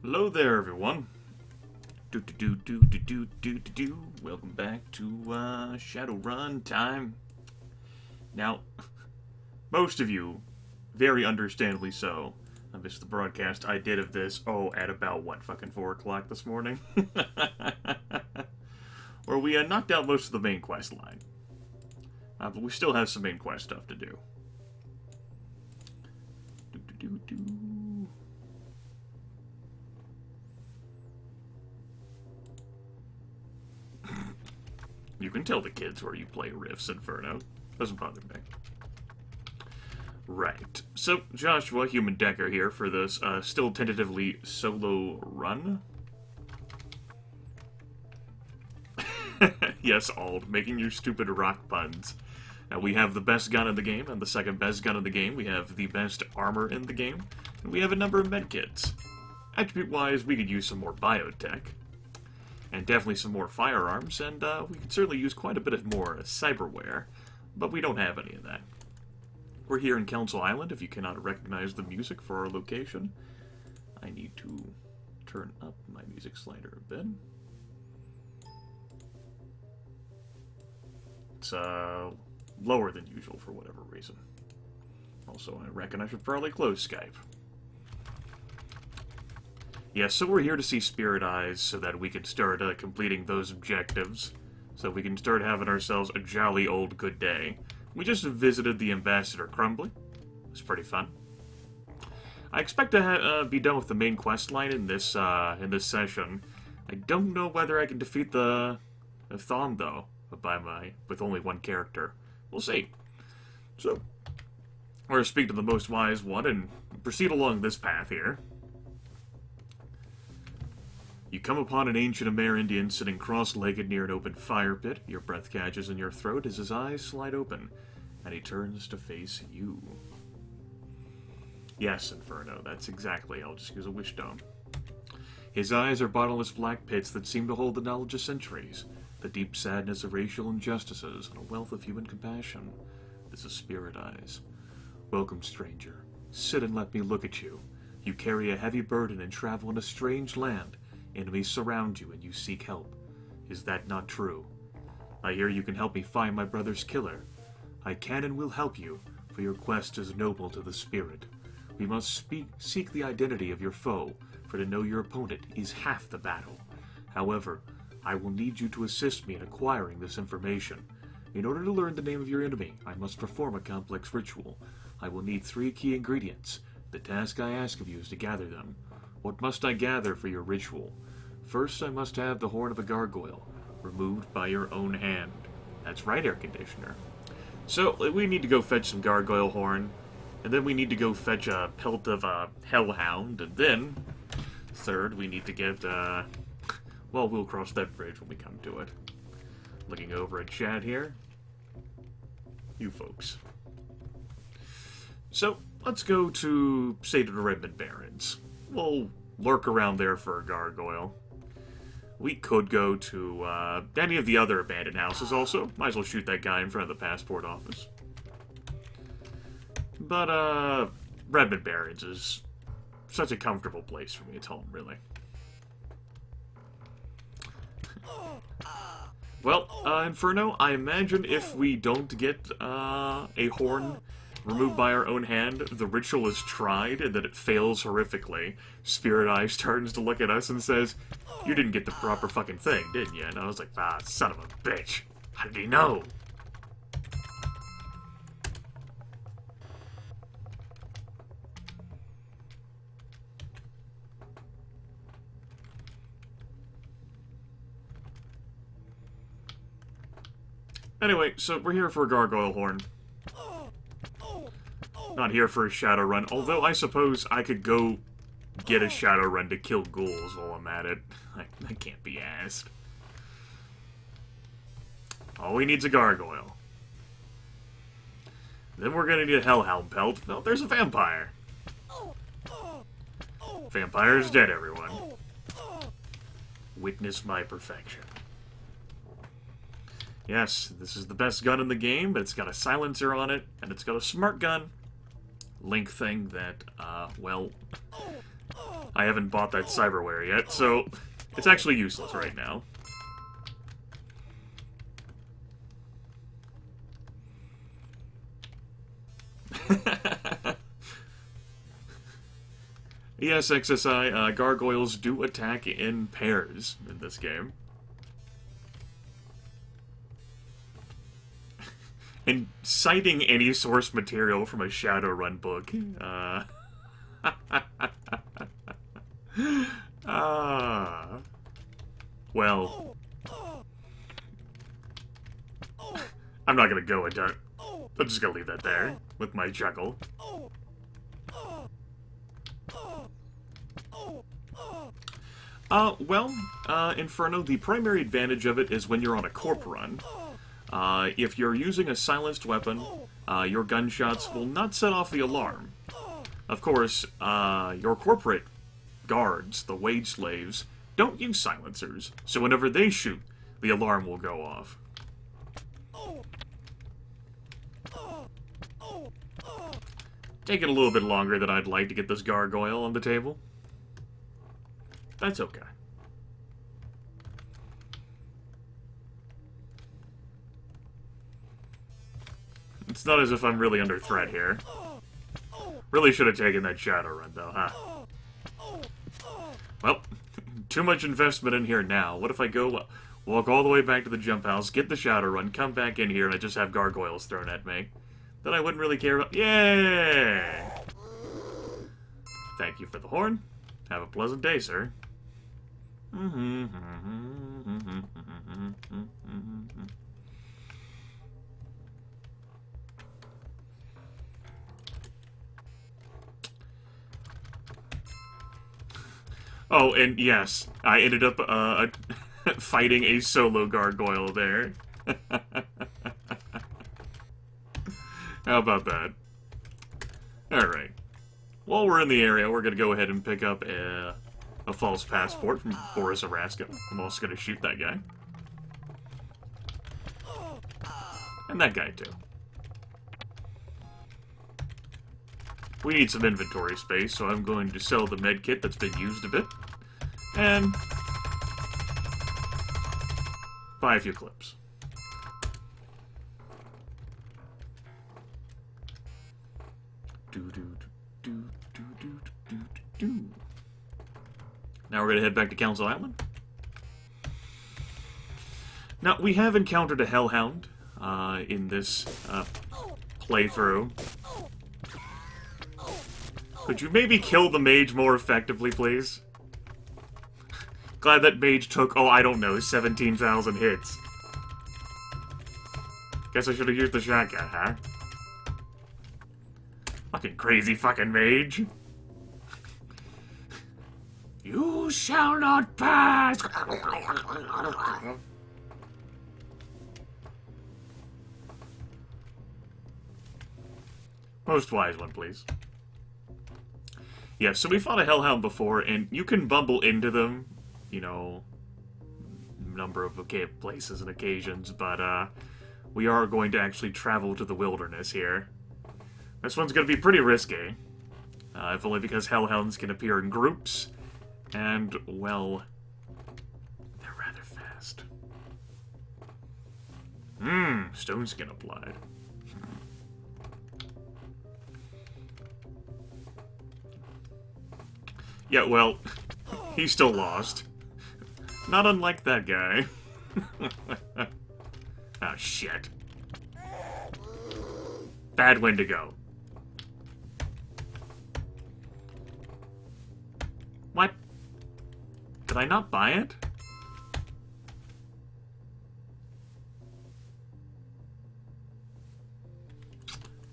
Hello there, everyone. Welcome back to Shadowrun time. Now, most of you, very understandably so, missed the broadcast I did of this, at about, fucking 4 o'clock this morning? Where we knocked out most of the main quest line. But we still have some main quest stuff to do. You can tell the kids where you play Riffs Inferno. Doesn't bother me. Right. So, Joshua, Human Decker here for this still tentatively solo run. Yes, Ald, making your stupid rock puns. Now, we have the best gun in the game, and the second best gun in the game. We have the best armor in the game, and we have a number of medkits. Attribute-wise, we could use some more biotech. And definitely some more firearms, and we could certainly use quite a bit of more cyberware, but we don't have any of that. We're here in Council Island, if you cannot recognize the music for our location. I need to turn up my music slider a bit. It's lower than usual for whatever reason. Also, I reckon I should probably close Skype. Yeah, so we're here to see Spirit Eyes so that we can start completing those objectives. So we can start having ourselves a jolly old good day. We just visited the Ambassador Crumbly. It was pretty fun. I expect to be done with the main quest line in this session. I don't know whether I can defeat the Thon, though, with only one character. We'll see. So, we're going to speak to the most wise one and proceed along this path here. You come upon an ancient Amerindian sitting cross-legged near an open fire pit. Your breath catches in your throat as his eyes slide open, and he turns to face you. Yes, Inferno, that's exactly. I'll just use a wish stone. His eyes are bottomless black pits that seem to hold the knowledge of centuries, the deep sadness of racial injustices, and a wealth of human compassion. This is Spirit Eyes. Welcome, stranger. Sit and let me look at you. You carry a heavy burden and travel in a strange land. Enemies surround you and you seek help. Is that not true? I hear you can help me find my brother's killer. I can and will help you, for your quest is noble to the spirit. We must seek the identity of your foe, for to know your opponent is half the battle. However, I will need you to assist me in acquiring this information. In order to learn the name of your enemy, I must perform a complex ritual. I will need 3 key ingredients. The task I ask of you is to gather them. What must I gather for your ritual? First, I must have the horn of a gargoyle, removed by your own hand. That's right, air conditioner. So, we need to go fetch some gargoyle horn, and then we need to go fetch a pelt of a hellhound, and then, third, we need to get, well, we'll cross that bridge when we come to it. Looking over at chat here. You folks. So, let's go to, say, to the Redmond Barrens. We'll lurk around there for a gargoyle. We could go to any of the other abandoned houses also. Might as well shoot that guy in front of the passport office. But, Redmond Barrens is such a comfortable place for me. It's home, really. Well, Inferno, I imagine if we don't get a horn removed by our own hand, the ritual is tried, and that it fails horrifically. Spirit Eyes turns to look at us and says, "You didn't get the proper fucking thing, didn't you?" And I was like, son of a bitch. How did he know? Anyway, so we're here for a gargoyle horn. Not here for a Shadowrun, although I suppose I could go get a Shadowrun to kill ghouls while I'm at it. I can't be asked. All we need's a gargoyle. Then we're gonna need a hellhound pelt. No, there's a vampire. Vampire's dead, everyone. Witness my perfection. Yes, this is the best gun in the game, but it's got a silencer on it, and it's got a smart gun link thing that, well, I haven't bought that cyberware yet, so it's actually useless right now. Yes, XSI, gargoyles do attack in pairs in this game. And citing any source material from a Shadowrun book, well, I'm not gonna go into it. I'm just gonna leave that there, with my chuckle. Inferno, the primary advantage of it is when you're on a corp run. If you're using a silenced weapon, your gunshots will not set off the alarm. Of course, your corporate guards, the wage slaves, don't use silencers, so whenever they shoot, the alarm will go off. Taking a little bit longer than I'd like to get this gargoyle on the table. That's okay. It's not as if I'm really under threat here. Really should have taken that Shadowrun, though, huh? Well, too much investment in here now. What if I go walk all the way back to the jump house, get the Shadowrun, come back in here, and I just have gargoyles thrown at me? Then I wouldn't really care about... Yay! Thank you for the horn. Have a pleasant day, sir. Oh, and yes, I ended up fighting a solo gargoyle there. How about that? Alright. While we're in the area, we're going to go ahead and pick up a false passport from Boris Araska. I'm also going to shoot that guy. And that guy, too. We need some inventory space, so I'm going to sell the med kit that's been used a bit. And buy a few clips. Now we're going to head back to Council Island. Now, we have encountered a hellhound in this playthrough. Could you maybe kill the mage more effectively, please? Glad that mage took, oh, I don't know, 17,000 hits. Guess I should have used the shotgun, huh? Fucking crazy fucking mage. You shall not pass! Most wise one, please. Yeah, so we fought a hellhound before, and you can bumble into them, you know, number of places and occasions, but we are going to actually travel to the wilderness here. This one's going to be pretty risky, if only because hellhounds can appear in groups, and, well, they're rather fast. Stone skin applied. Yeah, well, he's still lost. Not unlike that guy. Oh, shit. Bad Wendigo. What? Did I not buy it?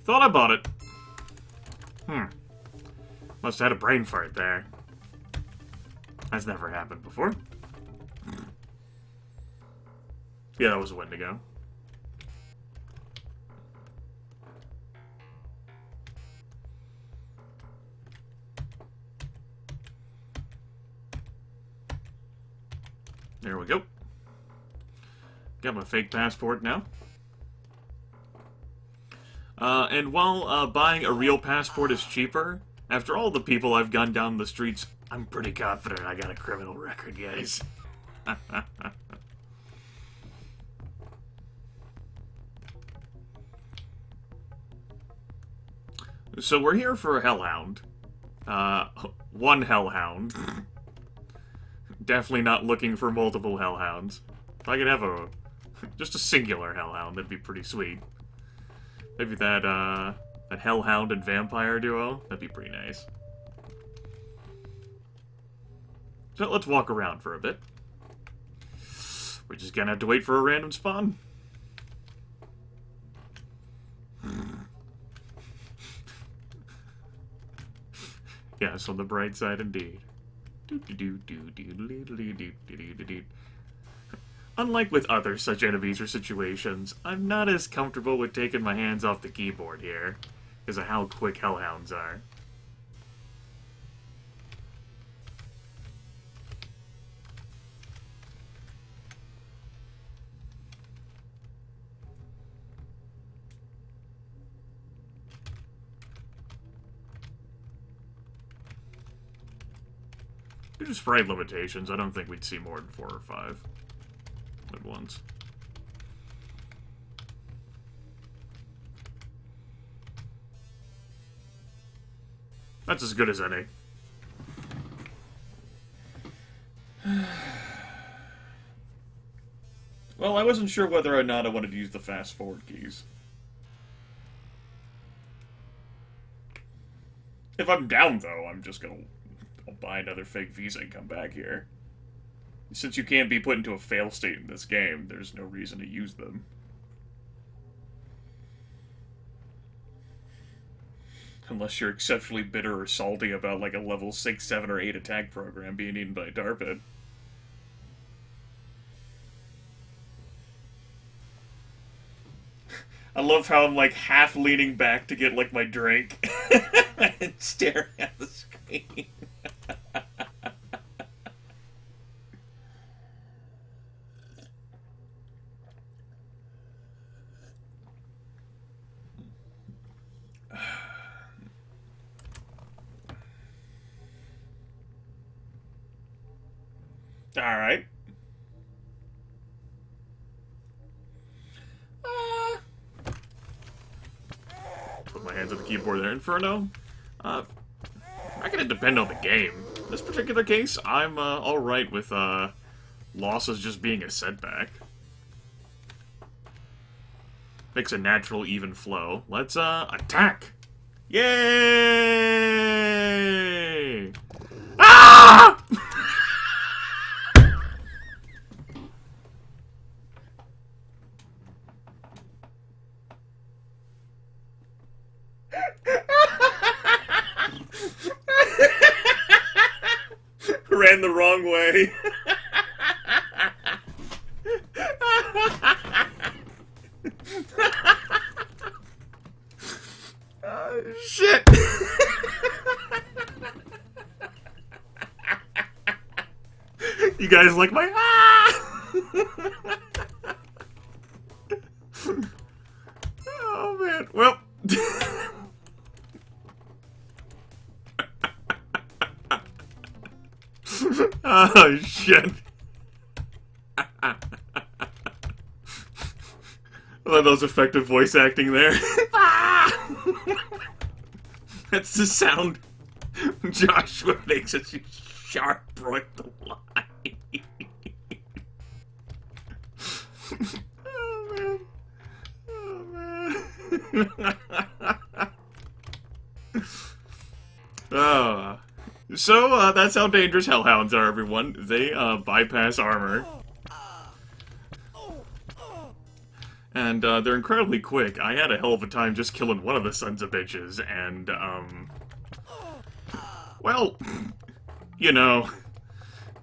Thought I bought it. Must have had a brain fart there. That's never happened before. Yeah, that was a Wendigo. There we go. Got my fake passport now. And while buying a real passport is cheaper, After all the people I've gone down the streets, I'm pretty confident I got a criminal record, guys. So we're here for a hellhound. One hellhound. Definitely not looking for multiple hellhounds. If I could have just a singular hellhound, that'd be pretty sweet. Maybe that hellhound and vampire duo, that'd be pretty nice. So let's walk around for a bit. We're just gonna have to wait for a random spawn. Yes, on the bright side indeed. Unlike with other such enemies or situations, I'm not as comfortable with taking my hands off the keyboard here, because of how quick hellhounds are. Due to sprite limitations, I don't think we'd see more than 4 or 5 at once. That's as good as any. Well, I wasn't sure whether or not I wanted to use the fast forward keys. If I'm down, though, I'm just gonna... I'll buy another fake visa and come back here. Since you can't be put into a fail state in this game, there's no reason to use them. Unless you're exceptionally bitter or salty about like a level 6, 7, or 8 attack program being eaten by a Darpit. I love how I'm like half leaning back to get like my drink and staring at the screen. Alright. Put my hands on the keyboard there. Inferno? I'm gonna depend on the game. In this particular case, I'm alright with losses just being a setback. Makes a natural, even flow. Let's attack! Yay! Ah! Ran the wrong way. Shit. You guys like my Oh man. Well. Oh, shit. I love those effective voice acting there. That's the sound Joshua makes as you sharp broke the line. Oh, man. Oh, man. Oh. So, that's how dangerous hellhounds are, everyone. They, bypass armor. And, they're incredibly quick. I had a hell of a time just killing one of the sons of bitches, and, well, you know,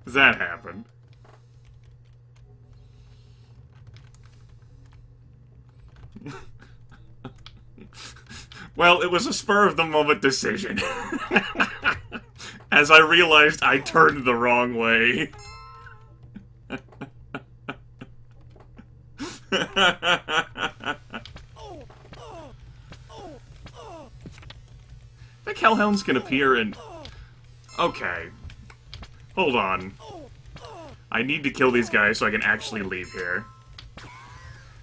that happened. Well, it was a spur-of-the-moment decision. As I realized I turned the wrong way. I think hellhounds can appear in... Okay. Hold on. I need to kill these guys so I can actually leave here.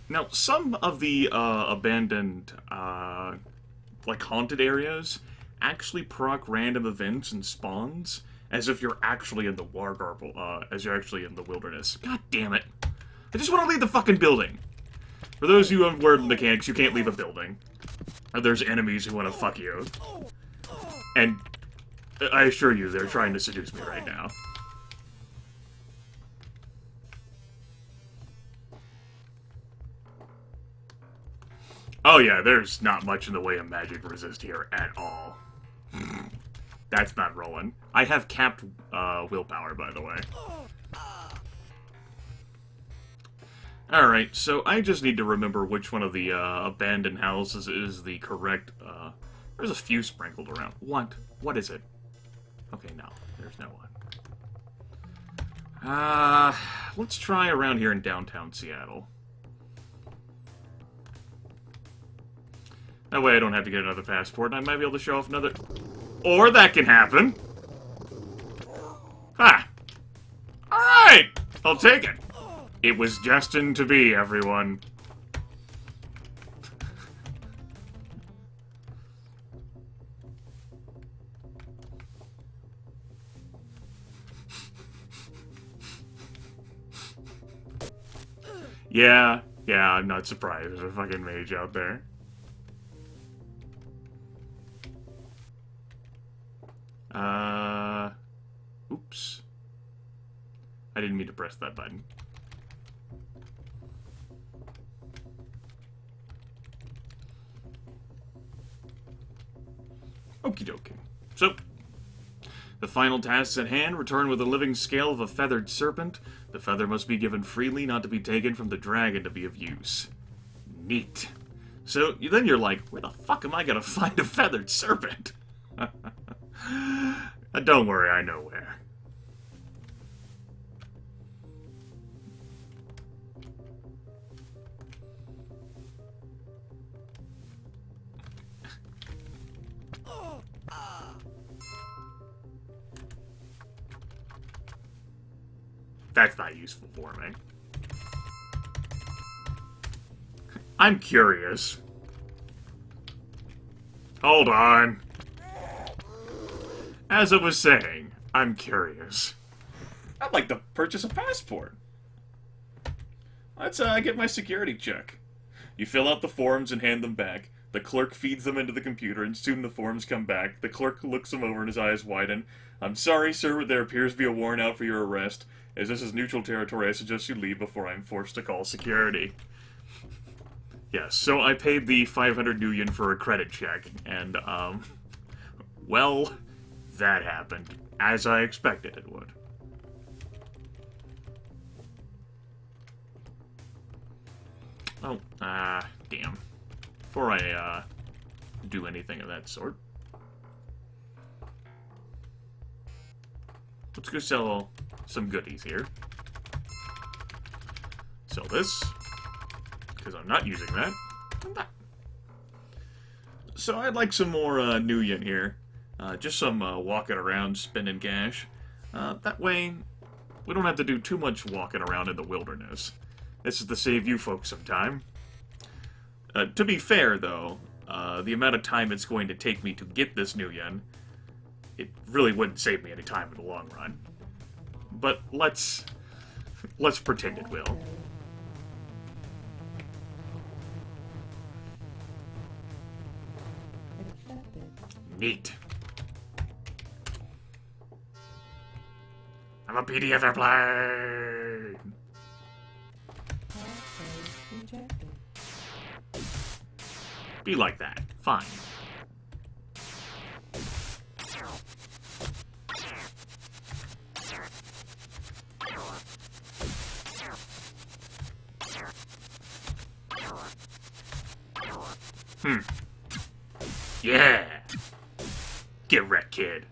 Now, some of the abandoned, like, haunted areas actually proc random events and spawns as if you're actually in the as you're actually in the wilderness. God damn it. I just want to leave the fucking building. For those of you who have word mechanics, you can't leave a building. Or there's enemies who want to fuck you. And I assure you, they're trying to seduce me right now. Oh yeah, there's not much in the way of magic resist here at all. That's not rolling. I have capped willpower, by the way. Alright, so I just need to remember which one of the abandoned houses is the correct... there's a few sprinkled around. What? What is it? Okay, no. There's no one. Let's try around here in downtown Seattle. That way I don't have to get another passport, and I might be able to show off another... Or that can happen! Ha! Alright! I'll take it! It was destined to be, everyone. Yeah, I'm not surprised. There's a fucking mage out there. Oops. I didn't mean to press that button. Okie dokie. So, the final tasks at hand: return with a living scale of a feathered serpent. The feather must be given freely, not to be taken from the dragon to be of use. Neat. So, then you're like, where the fuck am I gonna find a feathered serpent? Don't worry, I know where. That's not useful for me. I'm curious. Hold on. As I was saying, I'm curious. I'd like to purchase a passport. Let's get my security check. You fill out the forms and hand them back. The clerk feeds them into the computer, and soon the forms come back. The clerk looks them over and his eyes widen. I'm sorry, sir, but there appears to be a warrant out for your arrest. As this is neutral territory, I suggest you leave before I'm forced to call security. Yes, so I paid the 500 Nuyen for a credit check, and, well, that happened, as I expected it would. Oh, damn. Before I, do anything of that sort. Let's go sell some goodies here. Sell this, because I'm not using that. So I'd like some more Nuyen here. Just some walking around, spending cash. That way, we don't have to do too much walking around in the wilderness. This is to save you folks some time. To be fair, though, the amount of time it's going to take me to get this Nuyen, it really wouldn't save me any time in the long run. But let's pretend it will. Neat. I'm a PDF airplane! Be like that. Fine. Yeah! Get wrecked, kid.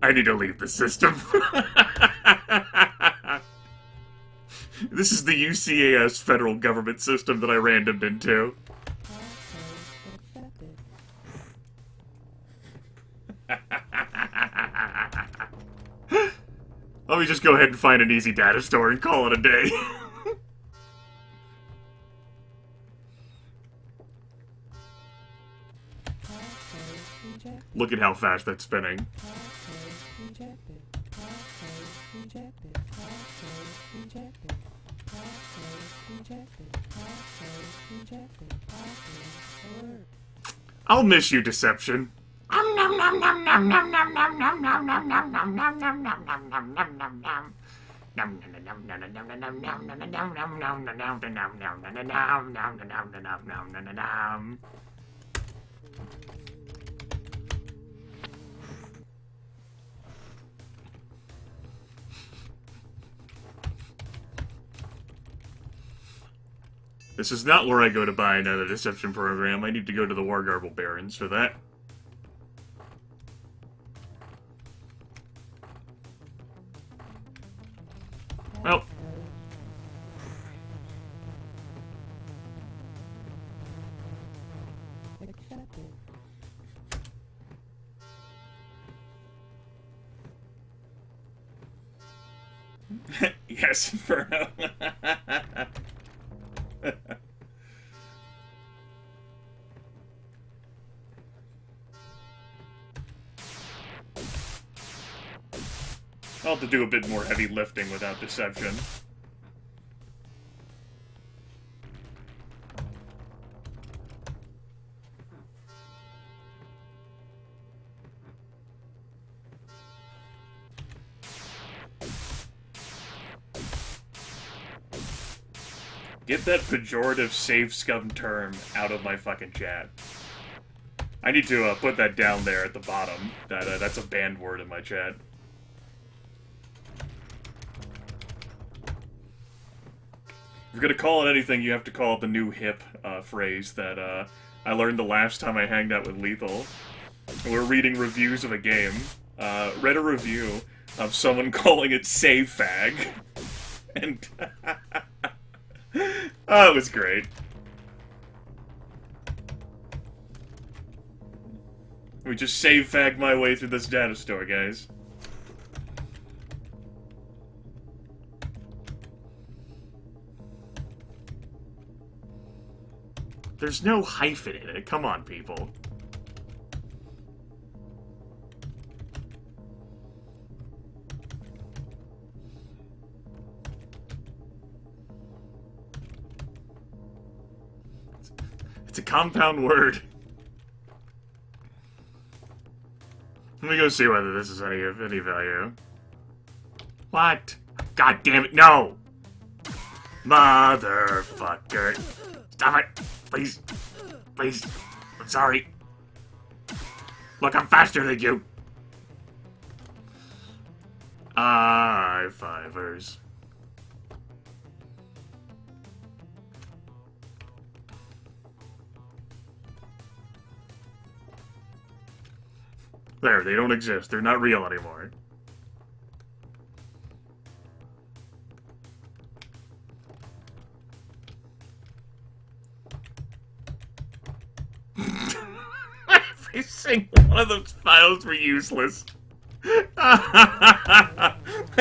I need to leave the system. This is the UCAS federal government system that I randomed into. Let me just go ahead and find an easy data store and call it a day. Look at how fast that's spinning. I'll miss you, Deception. This is not where I go to buy another Deception program. I need to go to the Wargarble Barons for that. Well. Yes, Inferno. I'll have to do a bit more heavy lifting without Deception. Get that pejorative save scum term out of my fucking chat. I need to put that down there at the bottom. That's a banned word in my chat. If you're gonna call it anything, you have to call it the new hip phrase that I learned the last time I hanged out with Lethal. We were reading reviews of a game. Read a review of someone calling it save fag. And oh, it was great. We just save fag my way through this data store, guys. There's no hyphen in it. Come on, people. It's a compound word. Let me go see whether this is any value. What? God damn it, no! Motherfucker. Stop it! Please. Please. I'm sorry. Look, I'm faster than you. I-fivers. There, they don't exist. They're not real anymore. Every single one of those files were useless. I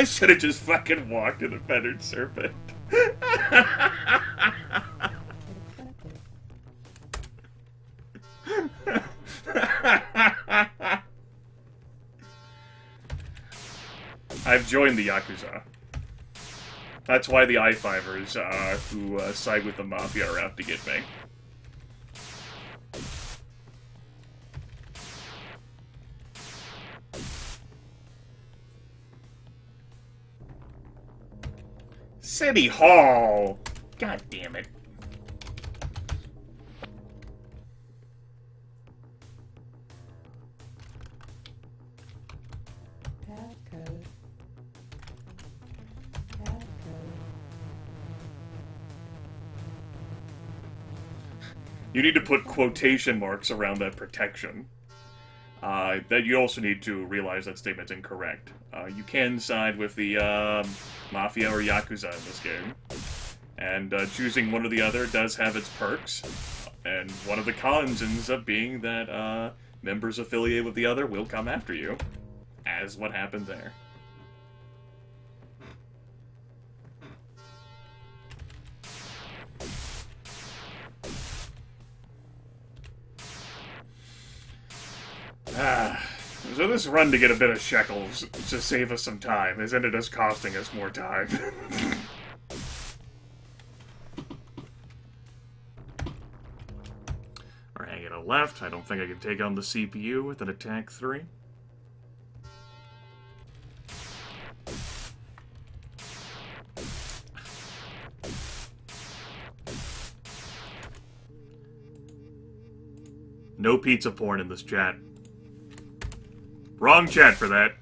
should have just fucking walked in a feathered serpent. I've joined the Yakuza. That's why the I-fivers who side with the Mafia are out to get me. City Hall! God damn it. You need to put quotation marks around that protection. that you also need to realize that statement's incorrect. You can side with the Mafia or Yakuza in this game. And choosing one or the other does have its perks. And one of the cons ends up being that members affiliated with the other will come after you. As what happened there. So this run to get a bit of shekels to save us some time has ended us costing us more time. We're hanging a left. I don't think I can take on the CPU with an attack 3. No pizza porn in this chat. Wrong chat for that.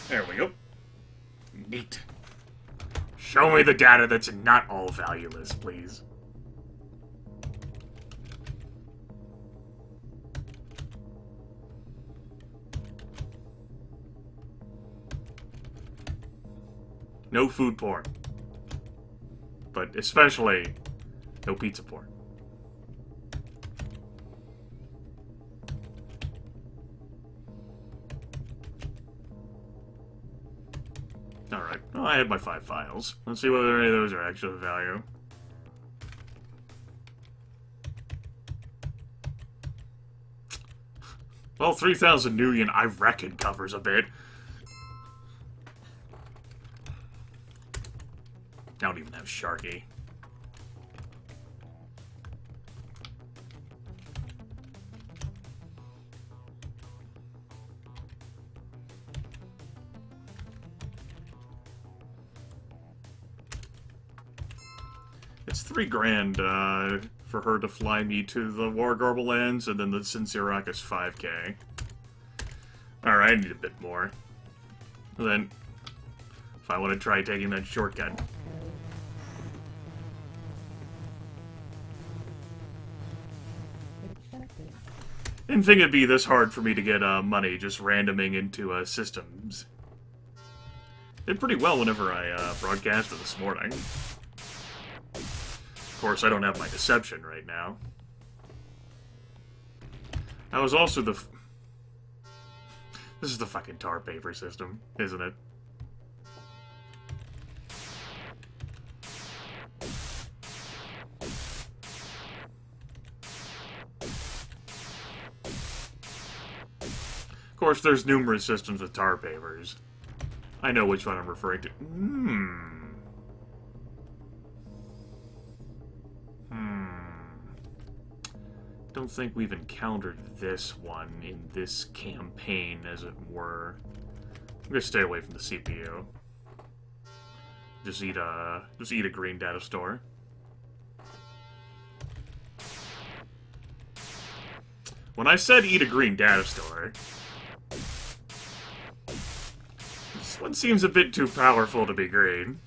There we go. Neat. Show me the data that's not all valueless, please. No food porn. But especially, no pizza porn. Alright, well, I had my 5 files. Let's see whether any of those are actually of value. Well, 3,000 Nuyen, I reckon, covers a bit. I don't even have Sharky. It's $3,000 for her to fly me to the War Garble lands, and then the Sinsirak is 5K. Alright, I need a bit more. And then, if I want to try taking that shortcut. Didn't think it'd be this hard for me to get money just randoming into systems. Did pretty well whenever I broadcasted this morning. Of course, I don't have my deception right now. That was also the... This is the fucking tar paper system, isn't it? Of course, there's numerous systems with tar papers. I know which one I'm referring to. Don't think we've encountered this one in this campaign, as it were. I'm gonna stay away from the CPU. Just eat a green data store. When I said eat a green data store, this one seems a bit too powerful to be green.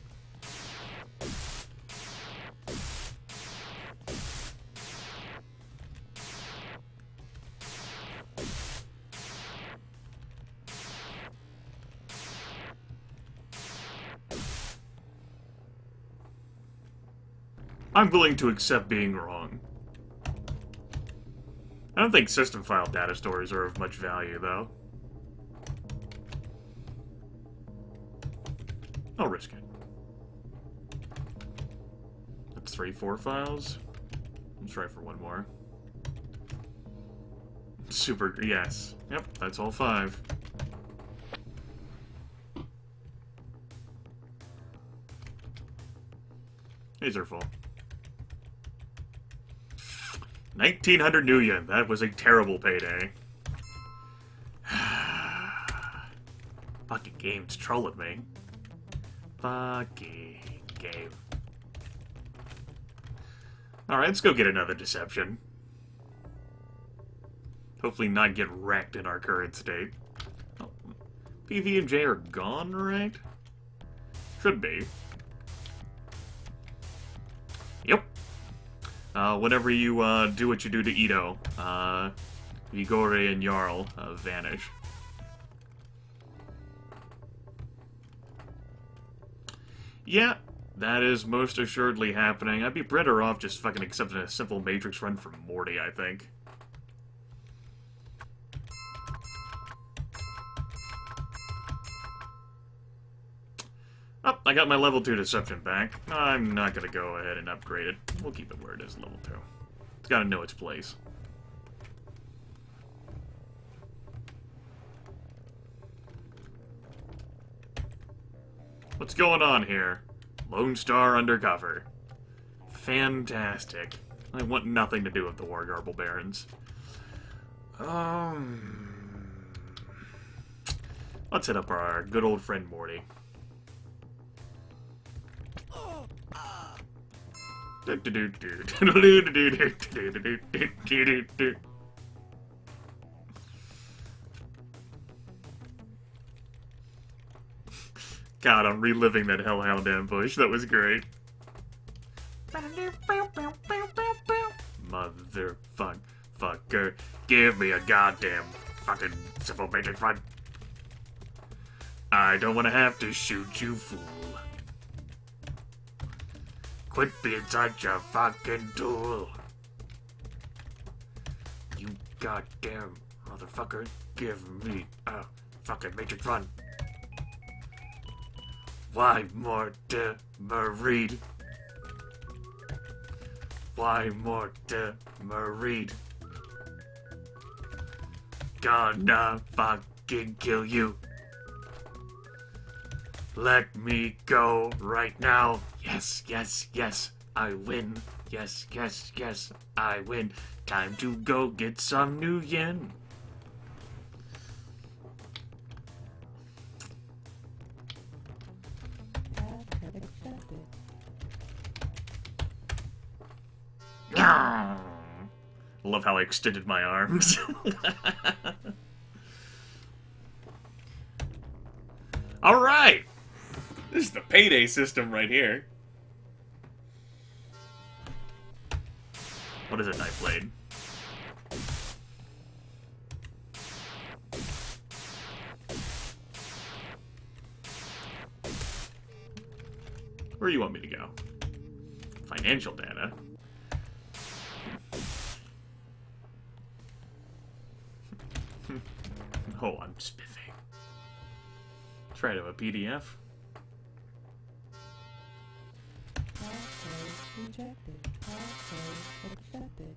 I'm willing to accept being wrong. I don't think system file data stores are of much value, though. I'll risk it. That's 3-4 files. Let's try for one more. Super, yes. Yep, that's all 5. These are full. 1,900 Nuyen. That was a terrible payday. Fucking game's trolling me. fucking game. Alright, let's go get another deception. Hopefully not get wrecked in our current state. Oh, PV and J are gone, right? Should be. Yep. Whenever you do what you do to Ito, Igore and Jarl vanish. Yeah, that is most assuredly happening. I'd be better off just fucking accepting a simple Matrix run from Morty, I think. Oh, I got my level 2 deception back. I'm not gonna go ahead and upgrade it. We'll keep it where it is, level 2. It's gotta know its place. What's going on here? Lone Star undercover. Fantastic. I want nothing to do with the War Garble Barons. Let's hit up our good old friend Morty. God, I'm reliving that Hellhound ambush. That was great. Motherfucker. Give me a goddamn fucking simple Matrix run. I don't want to have to shoot you, fool. Quit being such a fucking tool. You goddamn motherfucker. Give me a fucking Matrix run. Why more to Mareed? Why more to Mareed? Gonna fucking kill you. Let me go right now. Yes, yes, yes, I win. Yes, yes, yes, I win. Time to go get some new yen. I love how I extended my arms. Alright! This is the payday system right here. What is a knife blade? Where do you want me to go? Financial data. Oh, I'm spiffy. Try to have a PDF. Rejected. Accepted.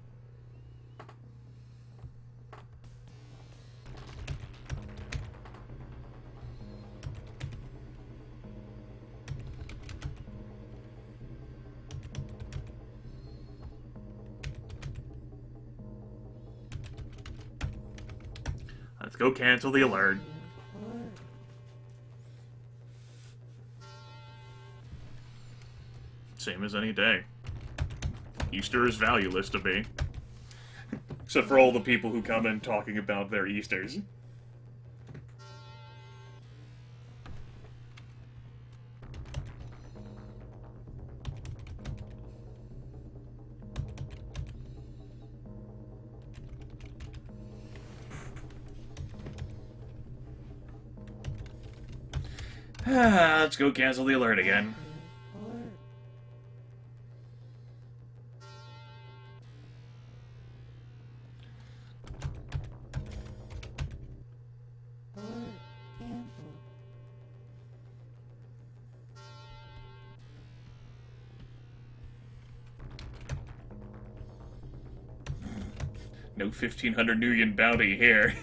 Let's go cancel the alert. Same as any day. Easter is valueless to me. Except for all the people who come in talking about their Easters. Let's go cancel the alert again. No 1,500 new yen bounty here.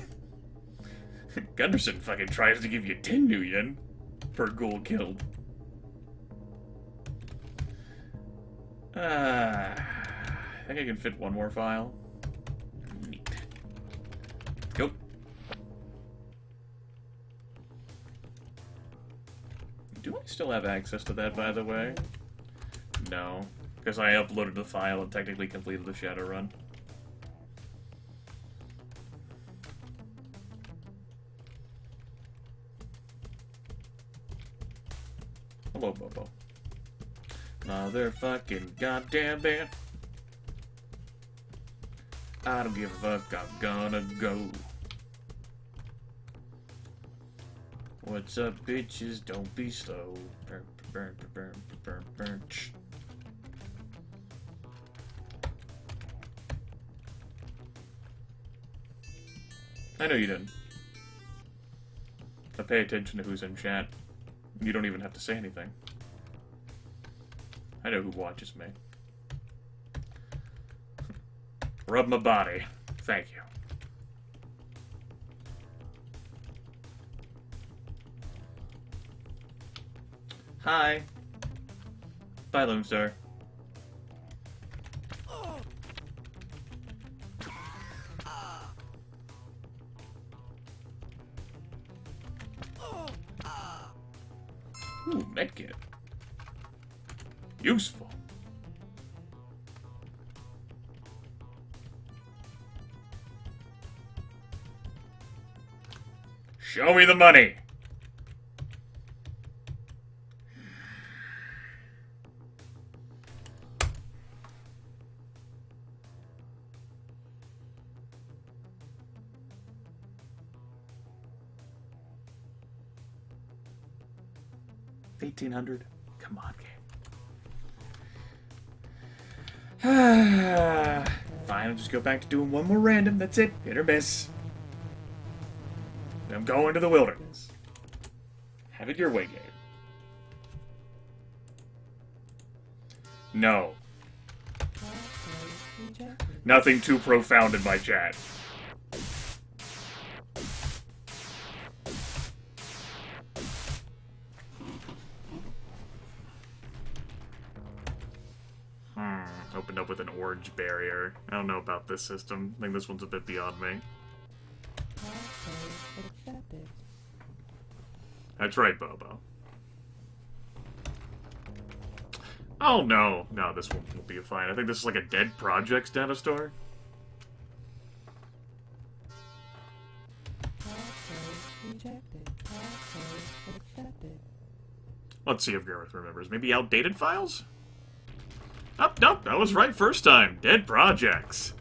Gunderson fucking tries to give you 10 new yen per ghoul killed. I think I can fit one more file. Neat. Go. Do I still have access to that, by the way? No. Because I uploaded the file and technically completed the Shadowrun. Hello, Bobo. Motherfucking goddamn man. I don't give a fuck, I'm gonna go. What's up, bitches? Don't be slow. Burn, burn, burn, burn, burn. I know you didn't. I pay attention to who's in chat. You don't even have to say anything. I know who watches me. Rub my body. Thank you. Hi. Bye, Lone Star. Ooh, medkit. Useful. Show me the money. $1,800? Come on, game. Fine, I'll just go back to doing one more random. That's it. Hit or miss. I'm going to the wilderness. Have it your way, game. No. Nothing too profound in my chat. Opened up with an orange barrier. I don't know about this system. I think this one's a bit beyond me. That's right, Bobo. Oh no. No, this one will be fine. I think this is like a Dead Projects data store. Let's see if Grimith remembers. Maybe outdated files? Oh, nope, that was right first time. Dead Projects.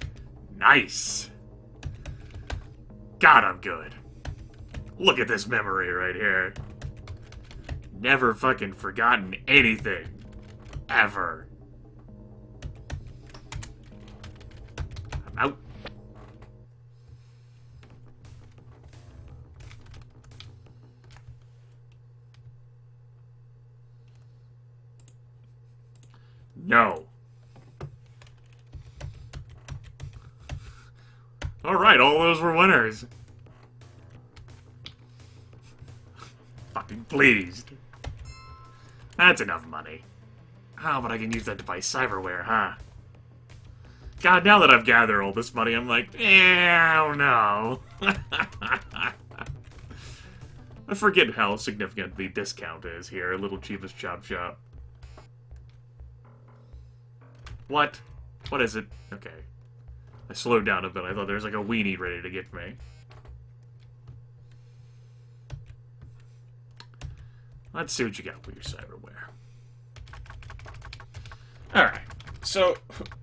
Nice. God, I'm good. Look at this memory right here. Never fucking forgotten anything. Ever. I'm out. No. Alright, all those were winners. Fucking pleased. That's enough money. Oh, but I can use that to buy cyberware, huh? God, now that I've gathered all this money, I'm like, I don't know. I forget how significant the discount is here, Little Cheapest Chop Shop. What? What is it? Okay. I slowed down a bit. I thought there was like a weenie ready to get me. Let's see what you got for your cyberware. Alright. So,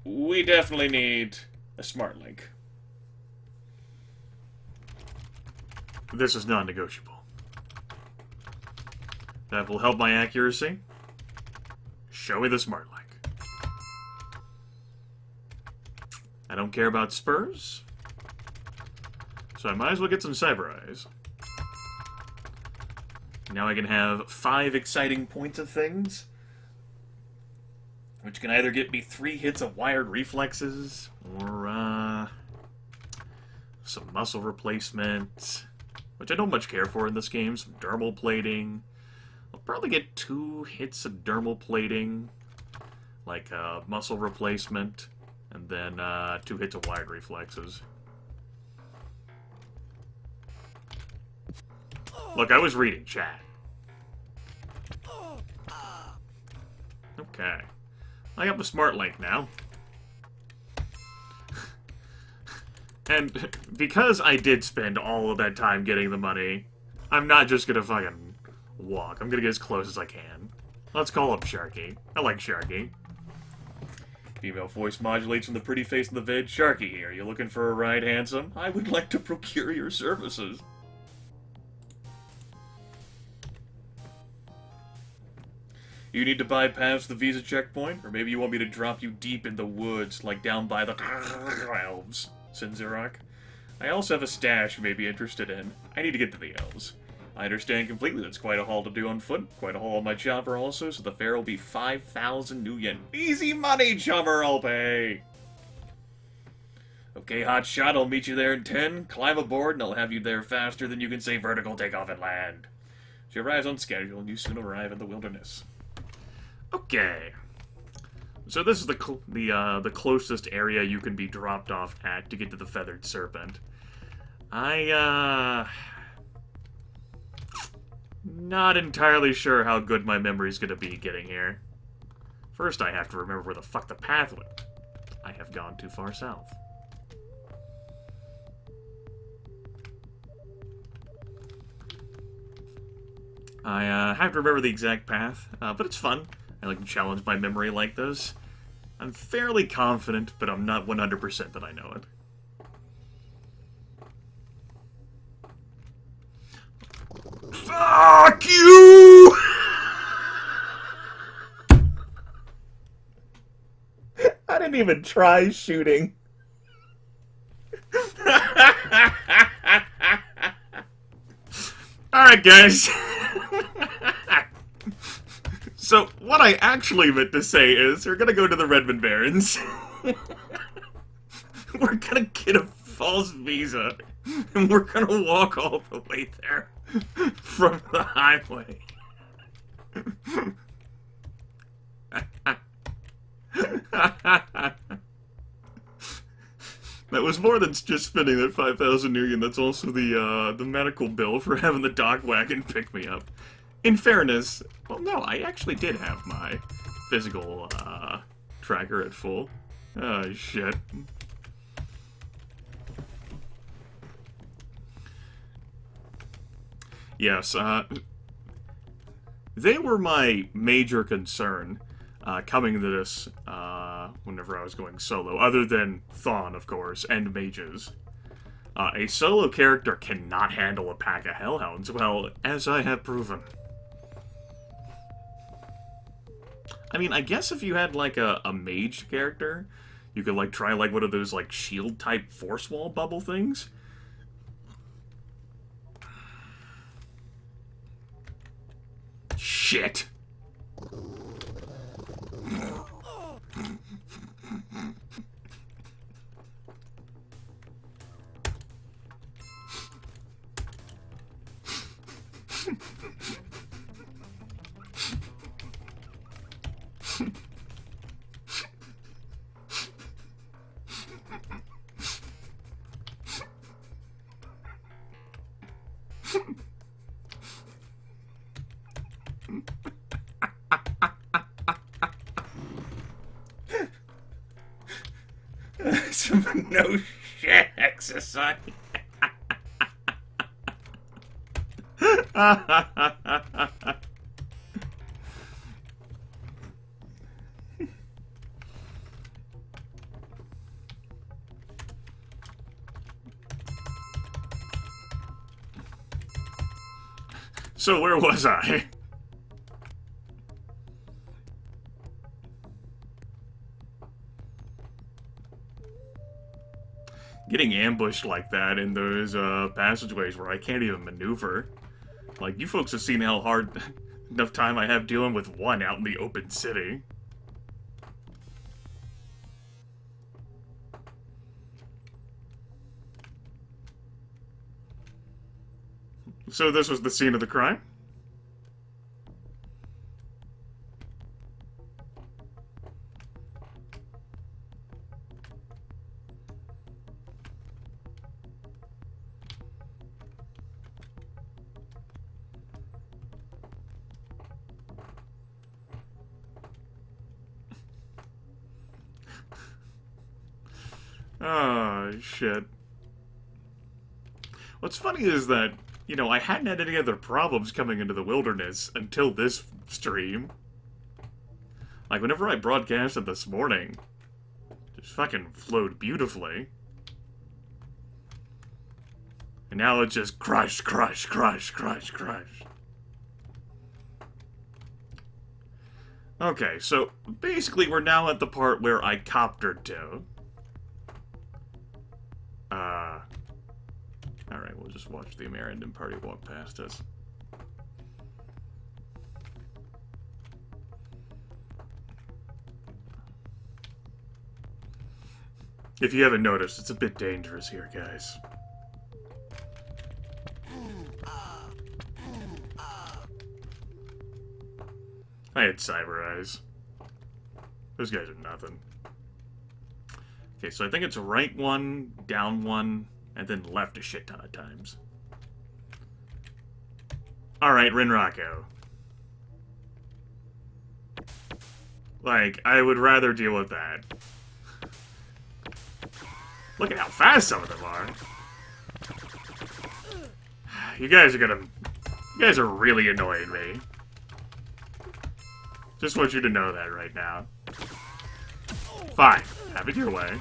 we definitely need a smart link. This is non-negotiable. That will help my accuracy. Show me the smart link. I don't care about spurs, so I might as well get some cyber eyes. Now I can have 5 exciting points of things, which can either get me 3 hits of wired reflexes, or, some muscle replacement, which I don't much care for in this game, some dermal plating. I'll probably get 2 hits of dermal plating, like, muscle replacement, and then 2 hits of wired reflexes. Look, I was reading chat. Okay. I got the smart link now. And because I did spend all of that time getting the money, I'm not just gonna fucking walk. I'm gonna get as close as I can. Let's call up Sharky. I like Sharky. Female voice modulates from the pretty face in the vid. Sharky here. You looking for a ride, handsome? I would like to procure your services. You need to bypass the visa checkpoint? Or maybe you want me to drop you deep in the woods, like down by the elves, Sinzirok. I also have a stash you may be interested in. I need to get to the elves. I understand completely that's quite a haul to do on foot, quite a haul on my chopper also, so the fare will be 5,000 new yen. Easy money, chopper, I'll pay! Okay, hotshot, I'll meet you there in 10. Climb aboard, and I'll have you there faster than you can say vertical takeoff and land. She arrives on schedule, and you soon arrive in the wilderness. Okay. So this is the closest area you can be dropped off at to get to the Feathered Serpent. Not entirely sure how good my memory's gonna be getting here. First, I have to remember where the fuck the path went. I have gone too far south. I have to remember the exact path, but it's fun. I like to challenge my memory like this. I'm fairly confident, but I'm not 100% that I know it. Fuck you! I didn't even try shooting. Alright, guys. So, what I actually meant to say is, we're gonna go to the Redmond Barrens. We're gonna get a false visa, and we're gonna walk all the way there from the highway. That was more than just spending that 5,000 new yen. That's also the medical bill for having the dog wagon pick me up. In fairness, well, no, I actually did have my physical tracker at full. Oh, shit. Yes, they were my major concern coming into this whenever I was going solo, other than Thon, of course, and mages. A solo character cannot handle a pack of hellhounds, well, as I have proven. I mean, I guess if you had, like, a mage character, you could, like, try, like, one of those, like, shield-type force wall bubble things. Shit! Some no shit exercise. So where was I? Getting ambushed like that in those passageways where I can't even maneuver. Like, you folks have seen how hard enough time I have dealing with one out in the open city. So this was the scene of the crime? Oh, shit. What's funny is that, you know, I hadn't had any other problems coming into the wilderness until this stream. Like, whenever I broadcasted this morning, it just fucking flowed beautifully. And now it's just crush, crush, crush, crush, crush. Okay, so basically we're now at the part where I coptered to. Alright, we'll just watch the American party walk past us. If you haven't noticed, it's a bit dangerous here, guys. I had cyber eyes. Those guys are nothing. Okay, so I think it's right one, down one, and then left a shit ton of times. Alright, Rinrako. Like, I would rather deal with that. Look at how fast some of them are. You guys are really annoying me. Just want you to know that right now. Fine. Have it your way.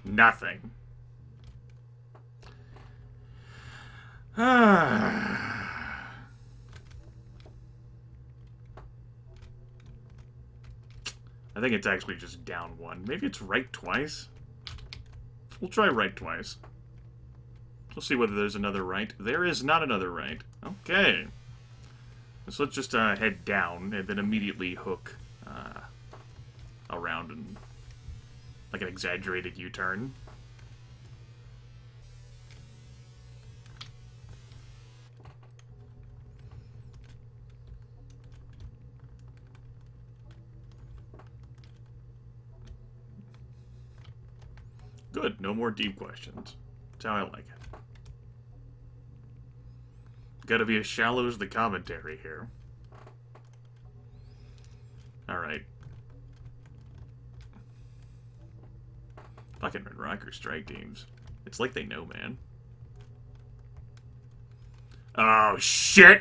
Nothing. I think it's actually just down one. Maybe it's right twice? We'll try right twice. We'll see whether there's another right. There is not another right. Okay. So let's just head down and then immediately hook around and like an exaggerated U-turn. Good, no more deep questions. That's how I like it. Gotta be as shallow as the commentary here. Alright. Fucking Red Rocker strike teams. It's like they know, man. Oh, shit!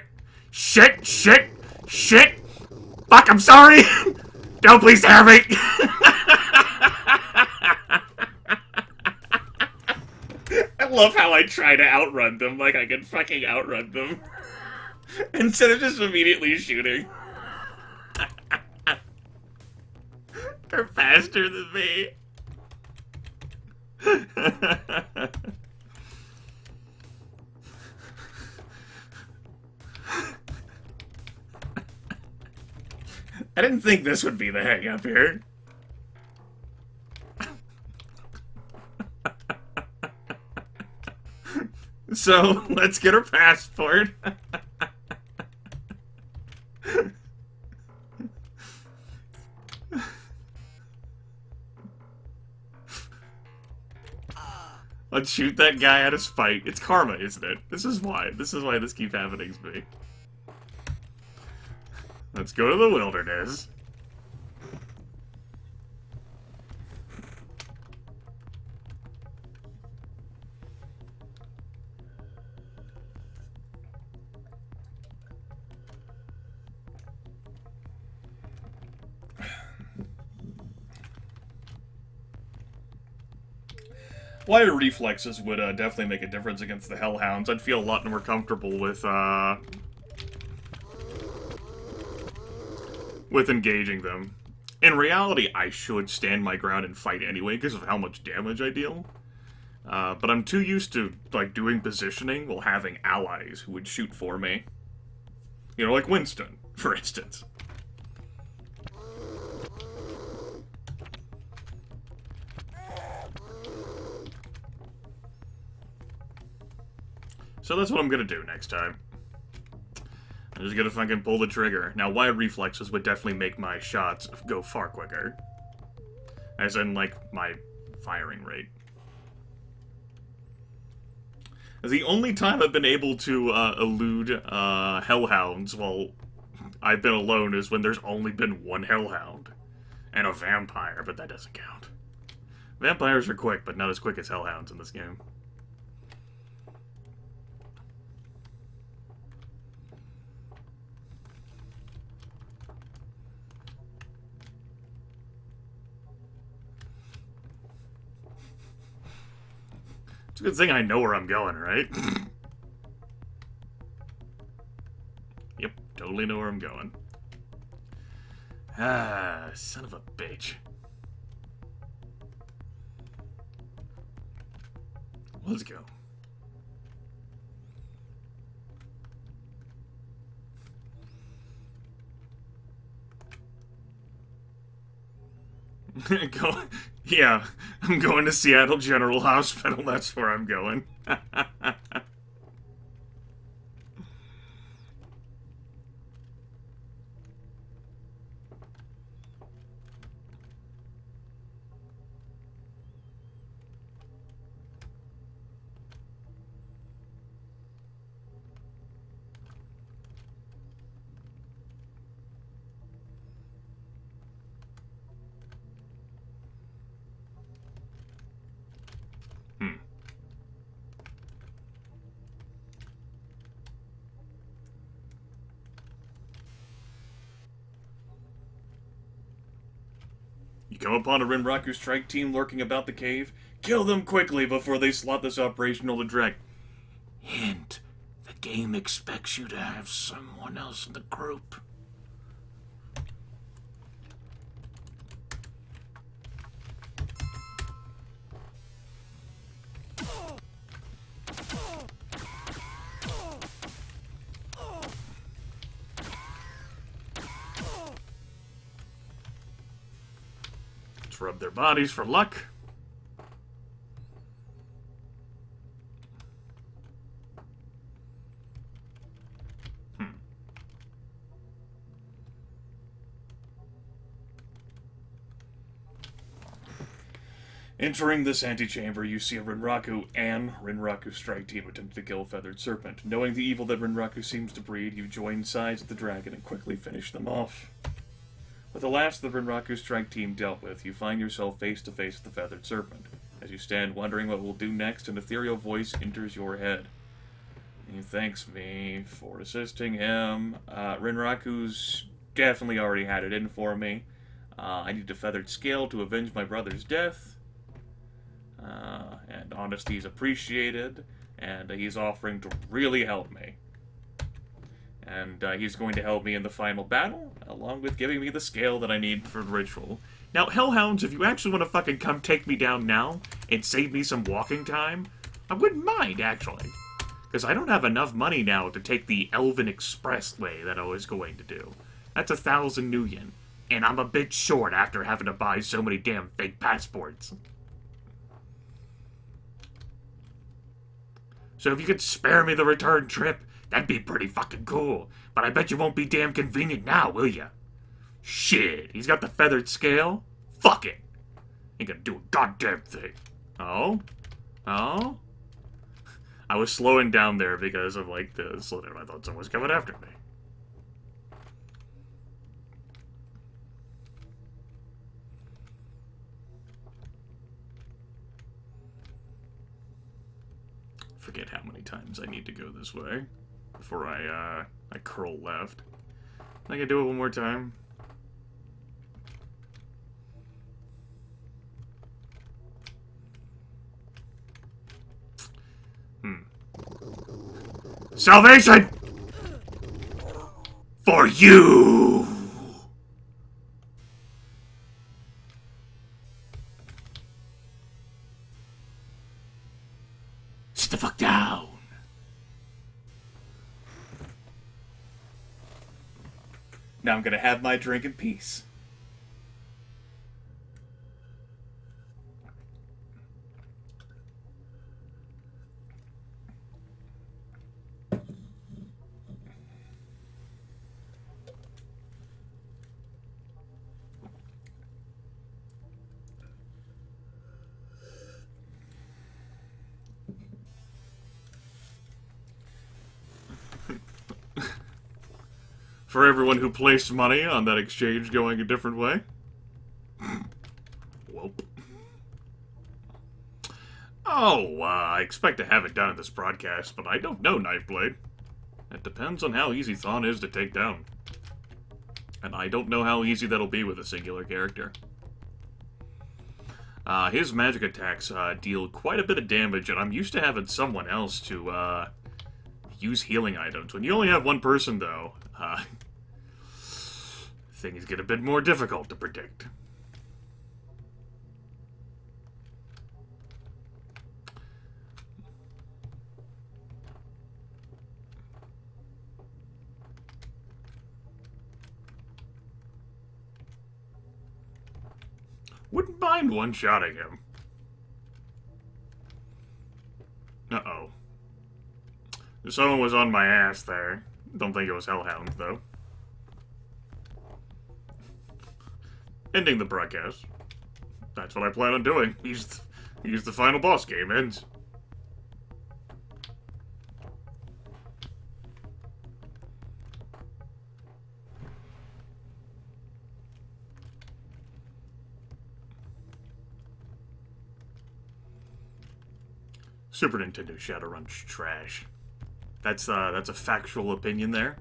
Shit! Shit! Shit! Fuck, I'm sorry! Don't please tear me! I love how I try to outrun them like I can fucking outrun them. Instead of just immediately shooting. They're faster than me. I didn't think this would be the hang up here. So, let's get her passport. Let's shoot that guy at his fight. It's karma, isn't it? This is why this keeps happening to me. Let's go to the wilderness. Lighter reflexes would definitely make a difference against the hellhounds. I'd feel a lot more comfortable with engaging them. In reality, I should stand my ground and fight anyway because of how much damage I deal. But I'm too used to like doing positioning while having allies who would shoot for me. You know, like Winston, for instance. So that's what I'm gonna do next time. I'm just gonna fucking pull the trigger. Now, wide reflexes would definitely make my shots go far quicker. As in, like, my firing rate. The only time I've been able to elude hellhounds while I've been alone is when there's only been one hellhound. And a vampire, but that doesn't count. Vampires are quick, but not as quick as hellhounds in this game. It's a good thing I know where I'm going, right? Yep, totally know where I'm going. Ah, son of a bitch. Let's go. Yeah, I'm going to Seattle General Hospital. That's where I'm going. You come upon a Rinraku strike team lurking about the cave. Kill them quickly before they slot this operational to direct. Hint, the game expects you to have someone else in the group. Let's rub their bodies for luck. Entering this antechamber, you see a Rinraku and Rinraku strike team attempt to kill a feathered serpent. Knowing the evil that Rinraku seems to breed, you join sides with the dragon and quickly finish them off. With the last of the Rinraku strike team dealt with, you find yourself face to face with the feathered serpent. As you stand wondering what we'll do next, an ethereal voice enters your head. He thanks me for assisting him. Rinraku's definitely already had it in for me. I need a feathered scale to avenge my brother's death. And honesty is appreciated, and he's offering to really help me. And he's going to help me in the final battle, along with giving me the scale that I need for the ritual. Now, hellhounds, if you actually want to fucking come take me down now and save me some walking time, I wouldn't mind, actually. Because I don't have enough money now to take the Elven Expressway that I was going to do. That's 1,000 new yen. And I'm a bit short after having to buy so many damn fake passports. So if you could spare me the return trip, that'd be pretty fucking cool. But I bet you won't be damn convenient now, will ya? Shit, he's got the feathered scale? Fuck it. Ain't gonna do a goddamn thing. Oh? Oh? I was slowing down there because of, like, the slither. I thought someone was coming after me. Forget how many times I need to go this way before I curl left. I can do it one more time. Salvation! For you! Sit the fuck down! Now I'm gonna have my drink in peace. For everyone who placed money on that exchange going a different way. Welp. Oh, I expect to have it done in this broadcast, but I don't know, Knifeblade. It depends on how easy Thon is to take down. And I don't know how easy that'll be with a singular character. His magic attacks deal quite a bit of damage, and I'm used to having someone else to use healing items. When you only have one person, though, things get a bit more difficult to predict. Wouldn't mind one-shotting him. Uh-oh. Someone was on my ass there. Don't think it was hellhounds, though. Ending the broadcast. That's what I plan on doing. He's the final boss. Game ends. Super Nintendo Shadowrun's trash. That's a factual opinion there.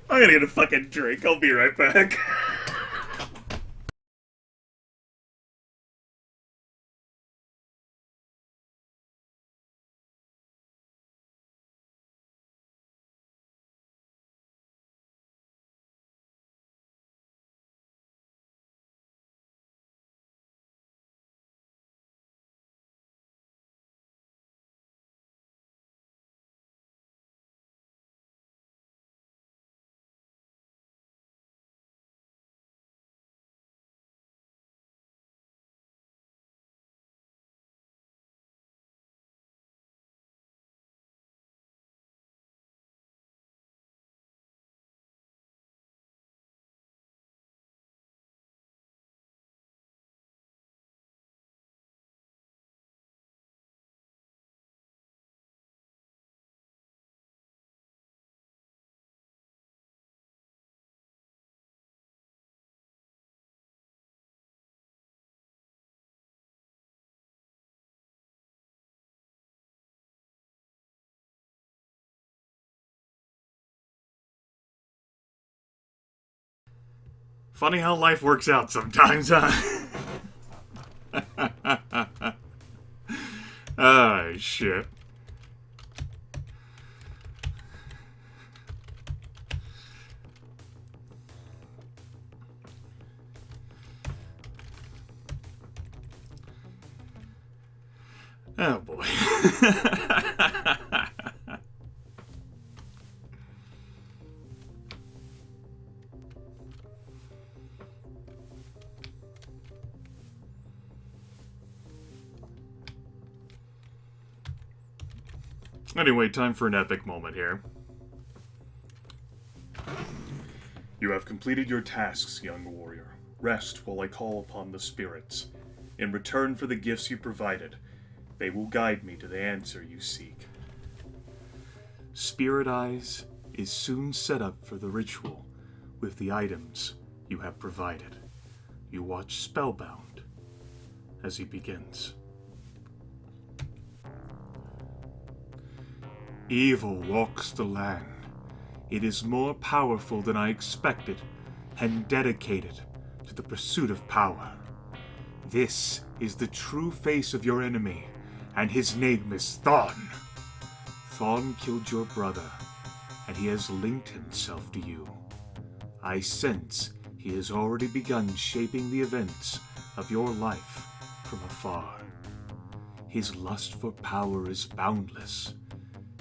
I'm gonna get a fucking drink. I'll be right back. Funny how life works out sometimes, huh? Oh, shit. Oh, boy. Anyway, time for an epic moment here. You have completed your tasks, young warrior. Rest while I call upon the spirits. In return for the gifts you provided, they will guide me to the answer you seek. Spirit Eyes is soon set up for the ritual with the items you have provided. You watch spellbound as he begins. Evil walks the land. It is more powerful than I expected, and dedicated to the pursuit of power. This is the true face of your enemy, and his name is Thon. Thon killed your brother, and he has linked himself to you. I sense he has already begun shaping the events of your life from afar. His lust for power is boundless.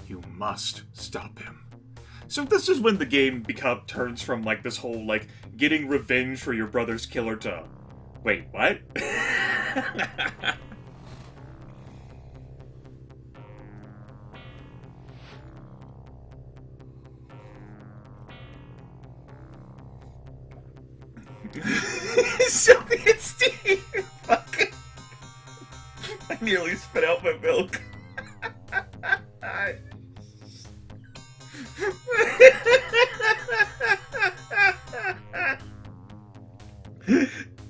You must stop him. So this is when the game turns from, like, this whole, like, getting revenge for your brother's killer to... Wait, what? Soviet Steve! Fuck. I nearly spit out my milk.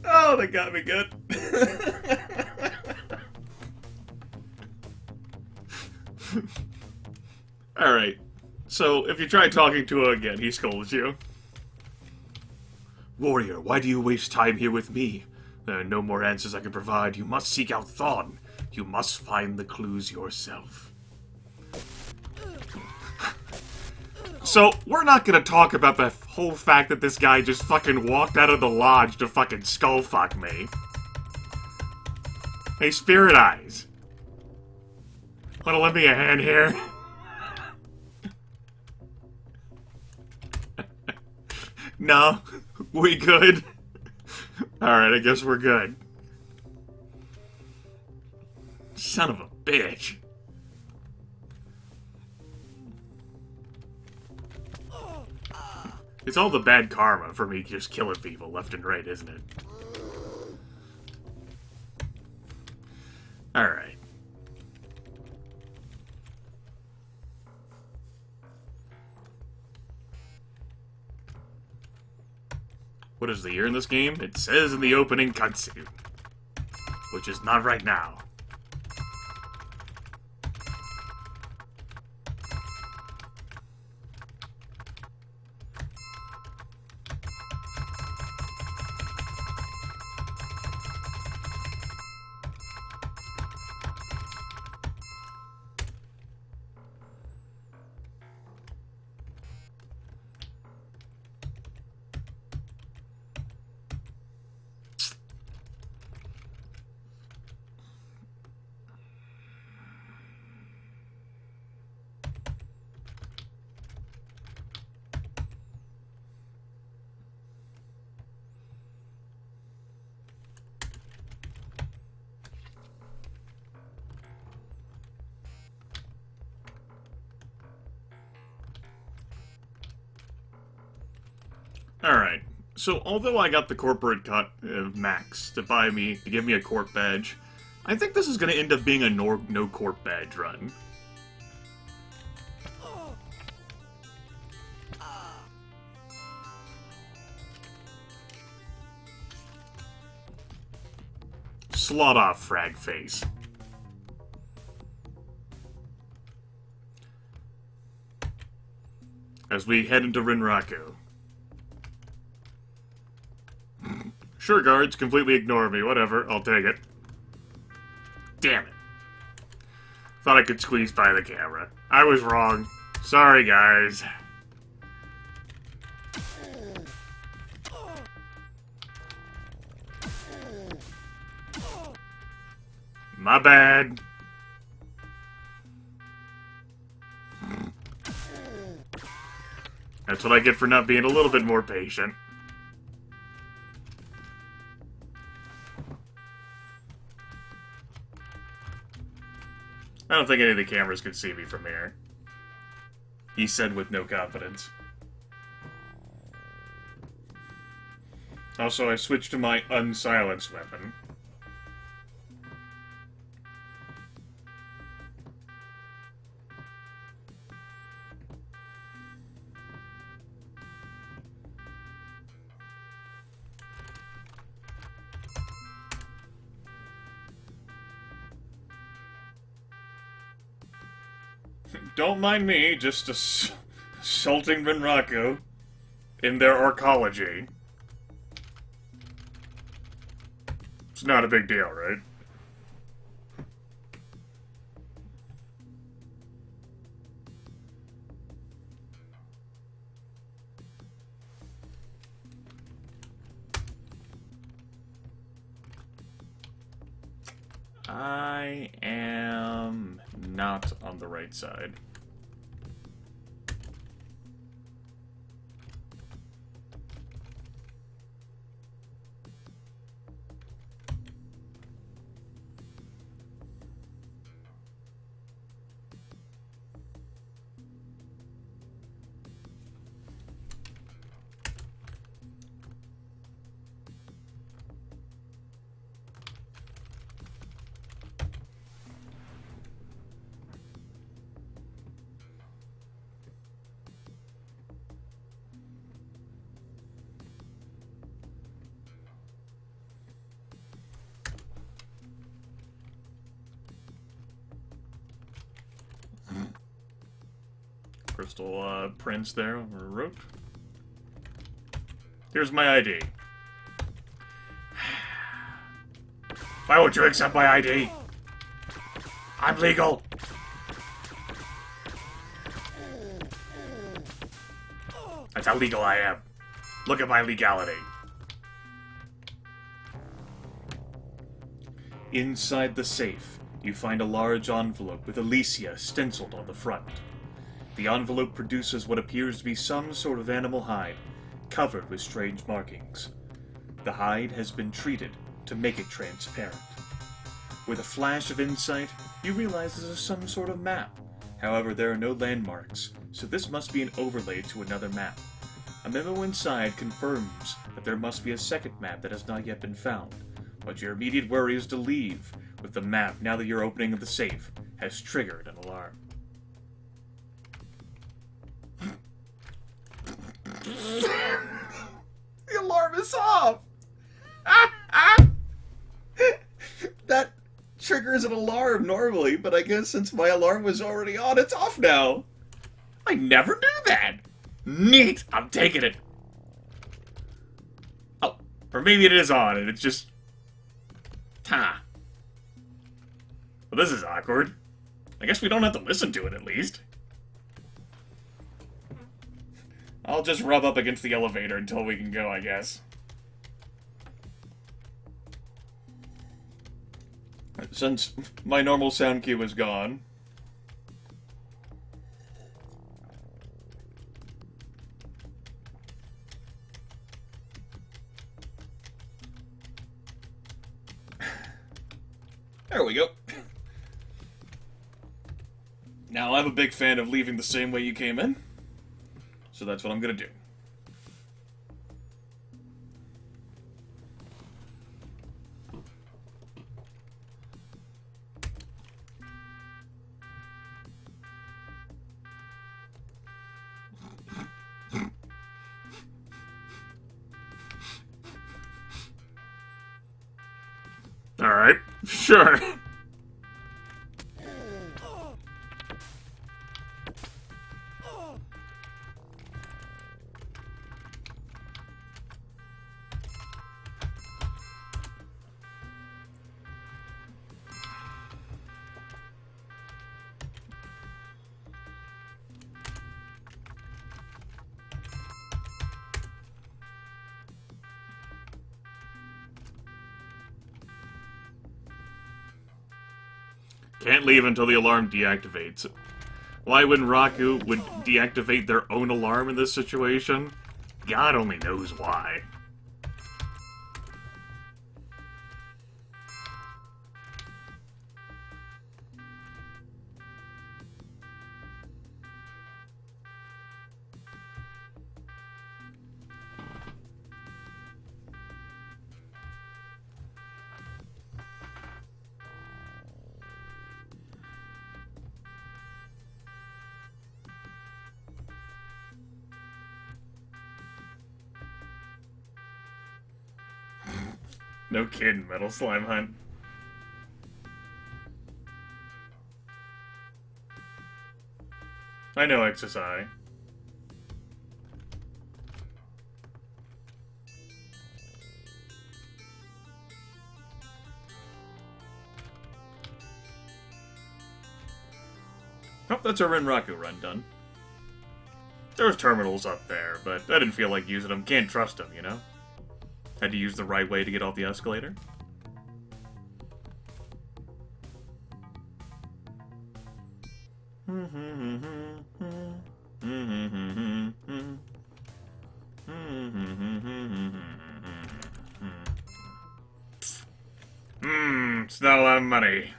Oh, that got me good. Alright, so if you try talking to him again, he scolds you. Warrior, why do you waste time here with me? There are no more answers I can provide. You must seek out Thon. You must find the clues yourself. So, we're not gonna talk about the whole fact that this guy just fucking walked out of the lodge to fucking skullfuck me. Hey, Spirit Eyes. Wanna lend me a hand here? No? We good? Alright, I guess we're good. Son of a bitch. It's all the bad karma for me just killing people left and right, isn't it? Alright. What is the year in this game? It says in the opening cutscene. Which is not right now. Alright, so although I got the corporate cut max to give me a corp badge, I think this is going to end up being a no corp badge run. Slot off, frag face. As we head into Rinraku. Sure, guards, completely ignore me. Whatever, I'll take it. Damn it. Thought I could squeeze by the camera. I was wrong. Sorry, guys. My bad. That's what I get for not being a little bit more patient. I don't think any of the cameras could see me from here. He said with no confidence. Also, I switched to my unsilenced weapon. Don't mind me, just assaulting Rinraku in their arcology. It's not a big deal, right? I am not on the right side. crystal prints there, or rope. Here's my ID. Why won't you accept my ID? I'm legal. That's how legal I am. Look at my legality. Inside the safe, you find a large envelope with Alicia stenciled on the front. The envelope produces what appears to be some sort of animal hide, covered with strange markings. The hide has been treated to make it transparent. With a flash of insight, you realize this is some sort of map. However, there are no landmarks, so this must be an overlay to another map. A memo inside confirms that there must be a second map that has not yet been found, but your immediate worry is to leave, with the map, now that your opening of the safe has triggered an alarm. The alarm is off! That triggers an alarm normally, but I guess since my alarm was already on, it's off now. I never knew that. Neat! I'm taking it. Oh, or maybe it is on and it's just... Huh. Well, this is awkward. I guess we don't have to listen to it, at least. I'll just rub up against the elevator until we can go, I guess. Since my normal sound cue is gone. There we go. Now, I'm a big fan of leaving the same way you came in, so that's what I'm gonna do. Alright, sure. Can't leave until the alarm deactivates. Why wouldn't Raku would deactivate their own alarm in this situation? God only knows why. No kidding, Metal Slime Hunt. I know XSI. Oh, that's our Renraku run done. There's terminals up there, but I didn't feel like using them. Can't trust them, you know? Had to use the right way to get off the escalator. It's not a lot of money.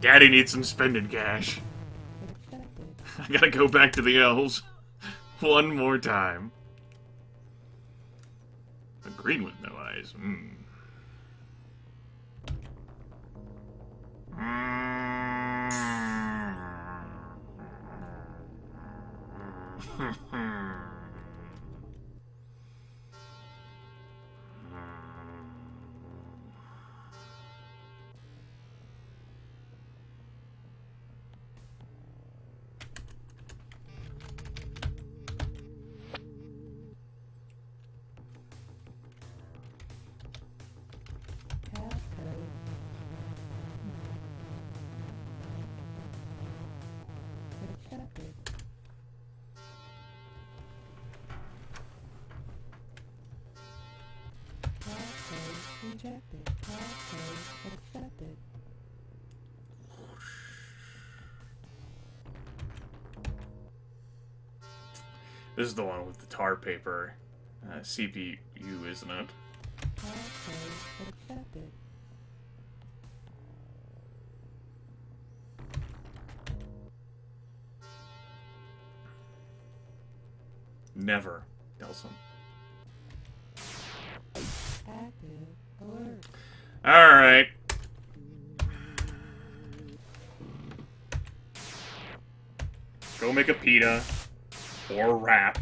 Daddy needs some spending cash. I gotta go back to the elves one more time. A green with no eyes. Rejected. Tar code accepted. This is the one with the tar paper CPU, isn't it? Tar code accepted. Never, Nelson. Active alert. Alright. Go make a pita. Or wrap.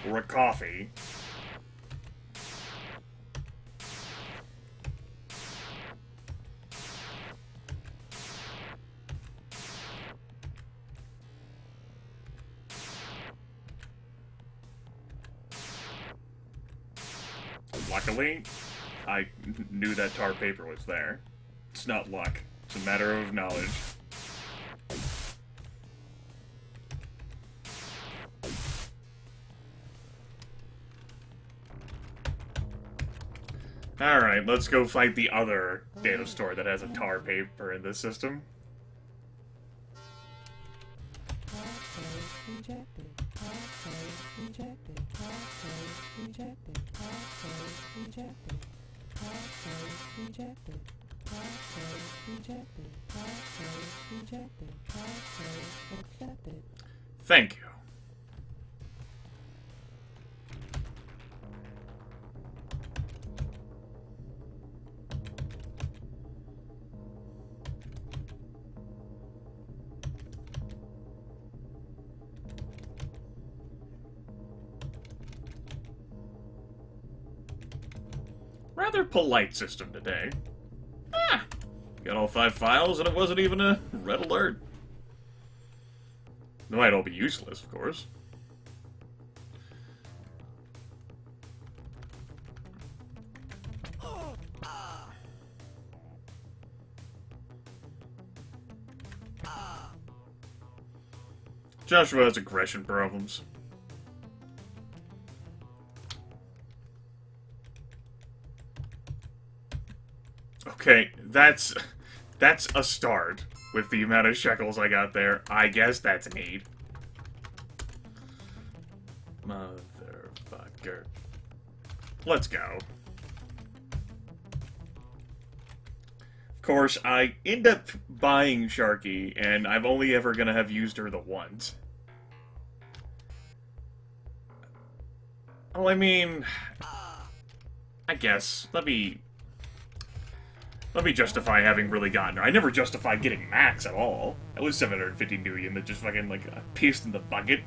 Or a coffee. Luckily, I knew that tar paper was there. It's not luck. It's a matter of knowledge. Alright, let's go fight the other data store that has a tar paper in this system. Tar code rejected. Tar code rejected. Tar code rejected. Tar code rejected. Tar code rejected. Tar code rejected. Tar code rejected. Tar code accepted. Thank you. Rather polite system today. Ah! Got all 5 files and it wasn't even a red alert. They might all be useless, of course. Joshua has aggression problems. Okay, that's a start. With the amount of shekels I got there, I guess that's an 8. Motherfucker. Let's go. Of course, I end up buying Sharky, and I'm only ever gonna have used her the once. Well, I mean... I guess. Let me justify having really gotten her. I never justified getting Max at all. That was 750 Nuyen that just fucking, like, pissed in the bucket.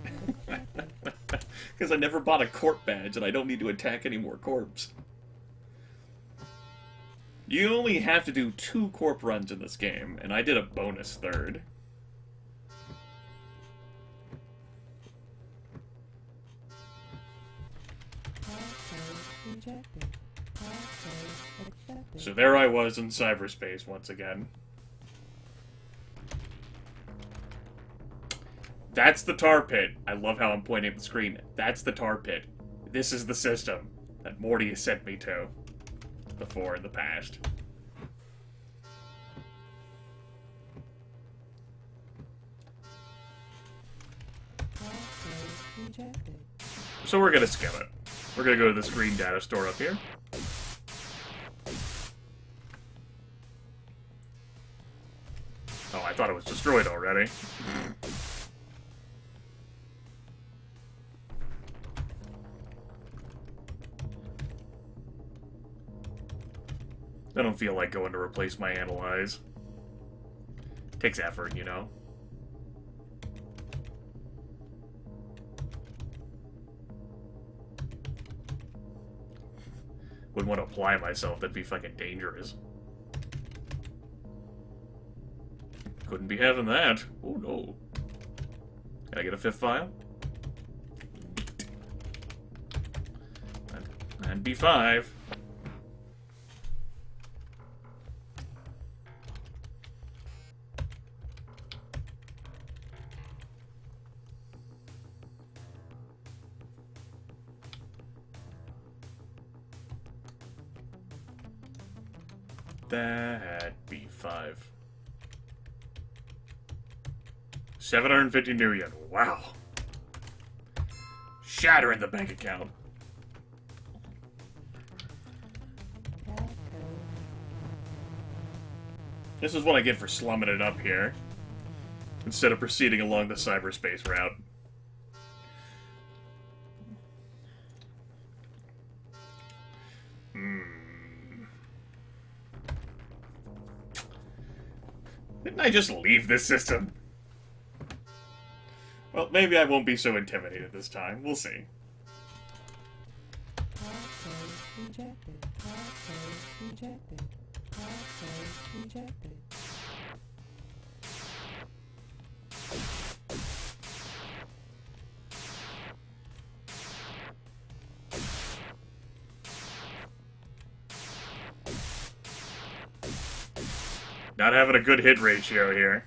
Because I never bought a Corp badge, and I don't need to attack any more Corps. You only have to do 2 Corp runs in this game, and I did a bonus 3rd. Rejected. Accepted. So there I was in cyberspace once again. That's the tar pit. I love how I'm pointing at the screen. That's the tar pit. This is the system that Morty has sent me to before in the past. Rejected. So we're gonna skip it. We're gonna go to the screen data store up here. Oh, I thought it was destroyed already. I don't feel like going to replace my analyze. Takes effort, you know. Wouldn't want to apply myself, that'd be fucking dangerous. Couldn't be having that. Oh no. Can I get a 5th file? And B5. that be 5? 750 new yen. Wow. Shatter in the bank account. This is what I get for slumming it up here, instead of proceeding along the cyberspace route. Didn't I just leave this system? Well, maybe I won't be so intimidated this time. We'll see. Rejected. Rejected. Rejected. Not having a good hit ratio here.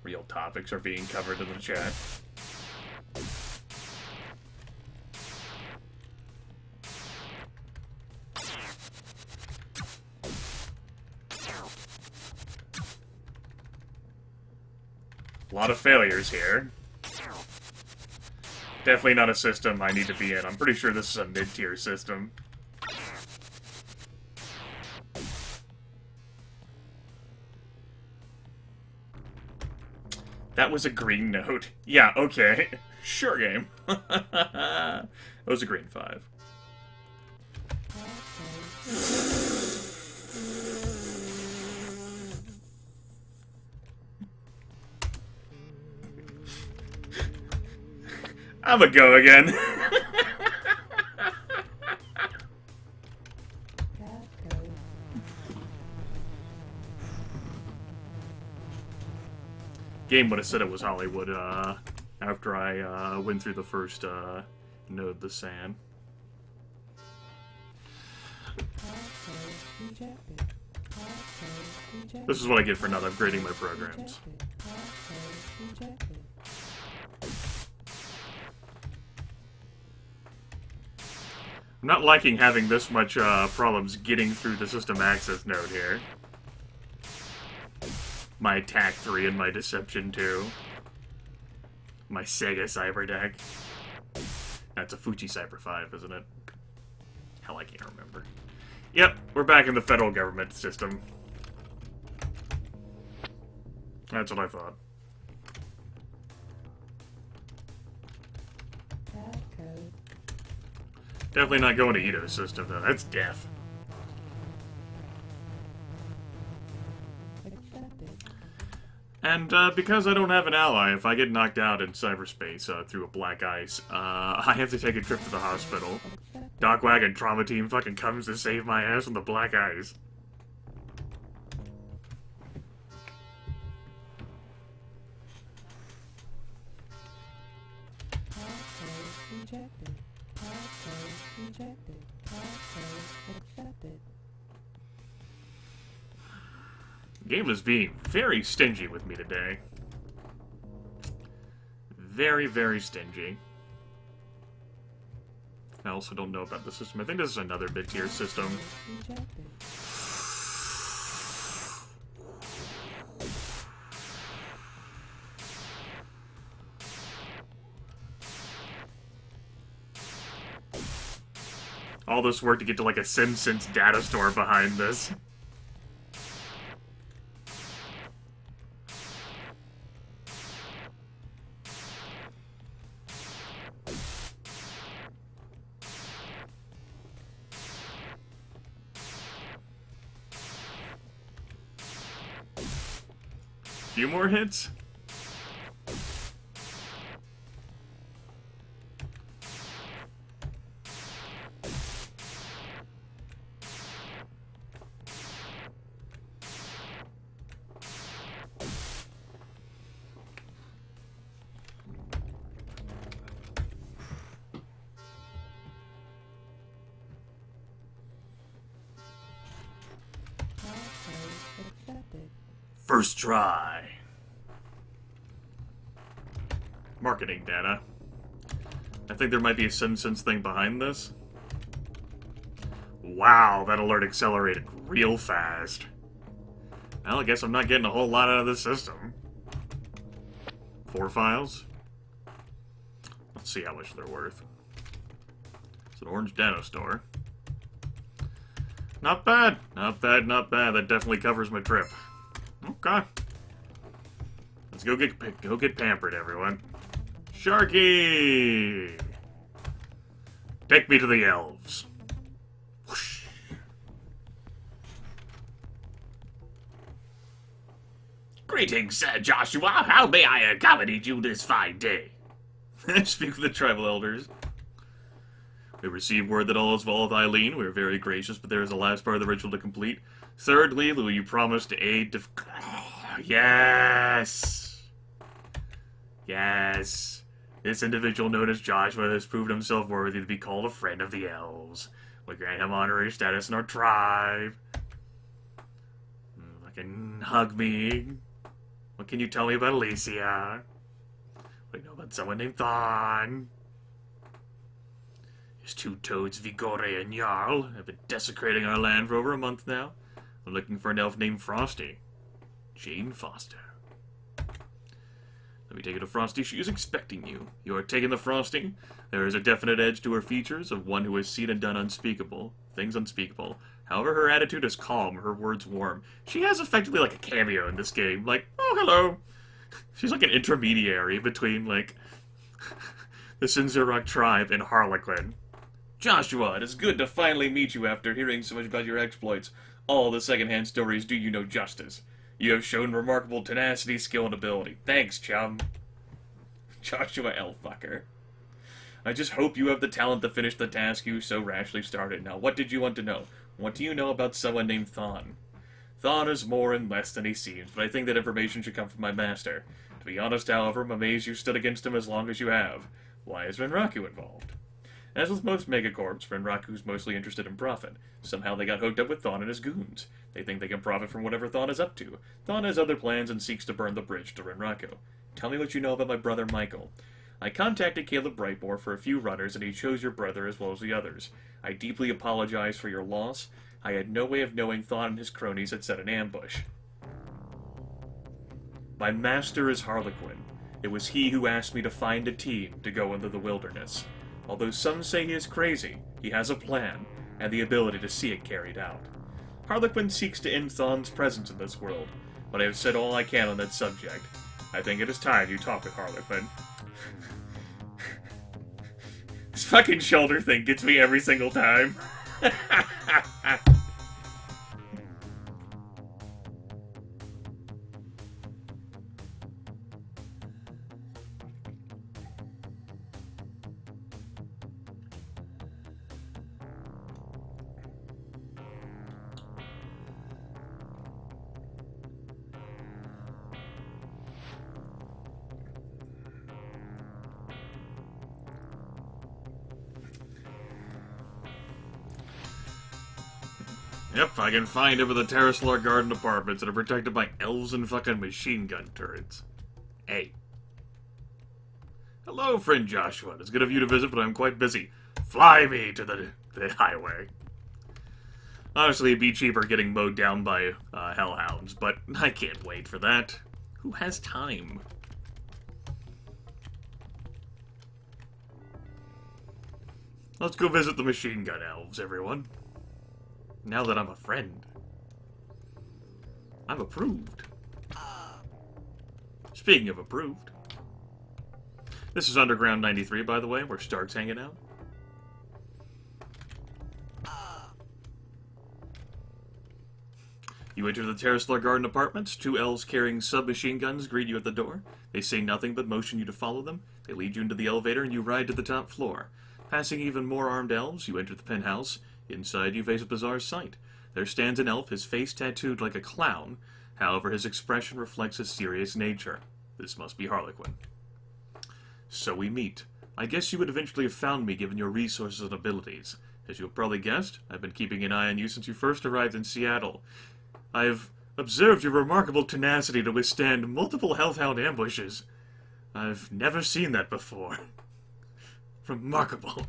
Real topics are being covered in the chat. A lot of failures here. Definitely not a system I need to be in. I'm pretty sure this is a mid-tier system. That was a green note. Yeah, okay. Sure game. It was a green 5. I'ma go again. Game would have said it was Hollywood after I went through the first node, the sand. This is what I get for not upgrading my programs. I'm not liking having this much problems getting through the system access node here. My attack 3 and my deception 2. My Sega Cyber deck. That's a Fuji Cyber 5, isn't it? Hell, I can't remember. Yep, we're back in the federal government system. That's what I thought. Definitely not going to Ito's system, though. That's death. And because I don't have an ally, if I get knocked out in cyberspace through a black ice, I have to take a trip to the hospital. Doc Wagon Trauma Team fucking comes to save my ass on the black ice. Game is being very stingy with me today. Very, very stingy. I also don't know about the system. I think this is another mid-tier system. All this work to get to like a SimSense data store behind this. Few more hits? First try. Marketing data. I think there might be a Simpsons thing behind this. Wow, that alert accelerated real fast. Well, I guess I'm not getting a whole lot out of this system. 4 files? Let's see how much they're worth. It's an orange data store. Not bad. Not bad, not bad. That definitely covers my trip. Okay. Let's go get pampered, everyone. Sharky! Take me to the elves. Whoosh. Greetings, Sir Joshua. How may I accommodate you this fine day? Speak with the tribal elders. We received word that all is well with Eileen. We are very gracious, but there is a last part of the ritual to complete. Thirdly, will you promise to aid Yes! Yes. This individual known as Joshua has proven himself worthy to be called a friend of the elves. We grant him honorary status in our tribe. Fucking hug me. What can you tell me about Alicia? We know about someone named Thon. His 2 toads, Vigore and Jarl, have been desecrating our land for over a month now. We're looking for an elf named Frosty. Jane Foster. Let me take you to Frosty. She is expecting you. You are taking the Frosty. There is a definite edge to her features of one who has seen and done things unspeakable. However, her attitude is calm, her words warm. She has effectively like a cameo in this game. Like, oh, hello. She's like an intermediary between, like, the Sinzurok tribe and Harlequin. Joshua, it is good to finally meet you after hearing so much about your exploits. All the secondhand stories do you no justice. You have shown remarkable tenacity, skill, and ability. Thanks, chum. Joshua Elfucker. I just hope you have the talent to finish the task you so rashly started. Now, what did you want to know? What do you know about someone named Thon? Thon is more and less than he seems, but I think that information should come from my master. To be honest, however, I'm amazed you stood against him as long as you have. Why is Renraku involved? As with most megacorps, Renraku's mostly interested in profit. Somehow they got hooked up with Thon and his goons. They think they can profit from whatever Thon is up to. Thon has other plans and seeks to burn the bridge to Renraku. Tell me what you know about my brother Michael. I contacted Caleb Brightmore for a few runners, and he chose your brother as well as the others. I deeply apologize for your loss. I had no way of knowing Thon and his cronies had set an ambush. My master is Harlequin. It was he who asked me to find a team to go into the wilderness. Although some say he is crazy, he has a plan, and the ability to see it carried out. Harlequin seeks to end Thon's presence in this world, but I have said all I can on that subject. I think it is time you talk with Harlequin. This fucking shoulder thing gets me every single time. Yep, I can find over the Terraslar Garden apartments that are protected by elves and fucking machine gun turrets. Hey. Hello, friend Joshua. It's good of you to visit, but I'm quite busy. Fly me to the highway. Honestly, it'd be cheaper getting mowed down by hellhounds, but I can't wait for that. Who has time? Let's go visit the machine gun elves, everyone. Now that I'm a friend. I'm approved. Speaking of approved. This is Underground 93, by the way, where Stark's hanging out. You enter the Terraslar Garden apartments. 2 elves carrying submachine guns greet you at the door. They say nothing but motion you to follow them. They lead you into the elevator and you ride to the top floor. Passing even more armed elves, you enter the penthouse. Inside, you face a bizarre sight. There stands an elf, his face tattooed like a clown. However, his expression reflects his serious nature. This must be Harlequin. So we meet. I guess you would eventually have found me given your resources and abilities. As you have probably guessed, I've been keeping an eye on you since you first arrived in Seattle. I've observed your remarkable tenacity to withstand multiple hellhound ambushes. I've never seen that before. Remarkable.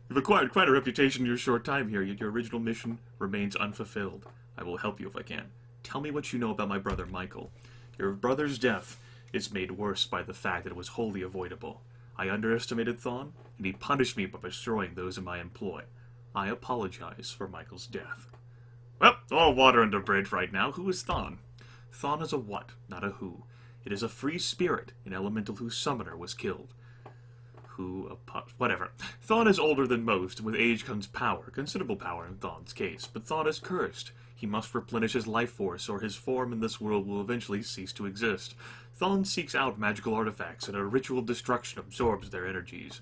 You've acquired quite a reputation in your short time here, yet your original mission remains unfulfilled. I will help you if I can. Tell me what you know about my brother Michael. Your brother's death is made worse by the fact that it was wholly avoidable. I underestimated Thon, and he punished me by destroying those in my employ. I apologize for Michael's death. Well, all water under bridge right now. Who is Thon? Thon is a what, not a who. It is a free spirit, an elemental whose summoner was killed. Whatever. Thon is older than most, and with age comes power, considerable power in Thon's case, but Thon is cursed. He must replenish his life force, or his form in this world will eventually cease to exist. Thon seeks out magical artifacts, and a ritual destruction absorbs their energies.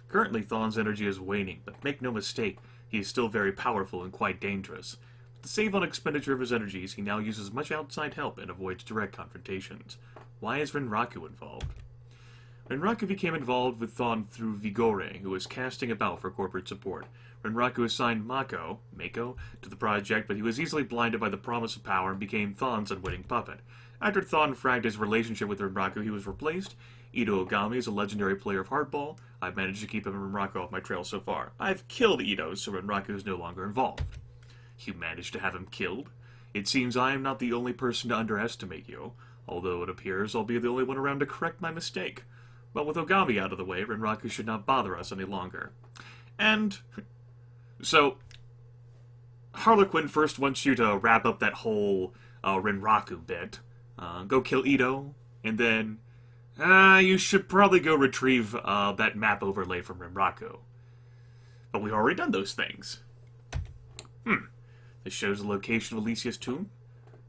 Currently, Thon's energy is waning, but make no mistake, he is still very powerful and quite dangerous. To save on expenditure of his energies, he now uses much outside help and avoids direct confrontations. Why is Renraku involved? Renraku became involved with Thon through Vigore, who was casting about for corporate support. Renraku assigned Mako to the project, but he was easily blinded by the promise of power and became Thon's unwitting puppet. After Thon fragged his relationship with Renraku, he was replaced. Ito Ogami is a legendary player of hardball. I've managed to keep him and Renraku off my trail so far. I've killed Ito, so Renraku is no longer involved. You managed to have him killed? It seems I am not the only person to underestimate you, although it appears I'll be the only one around to correct my mistake. But with Ogami out of the way, Renraku should not bother us any longer. And so, Harlequin first wants you to wrap up that whole Renraku bit. Go kill Ito, and then you should probably go retrieve that map overlay from Renraku. But we've already done those things. This shows the location of Alicia's tomb,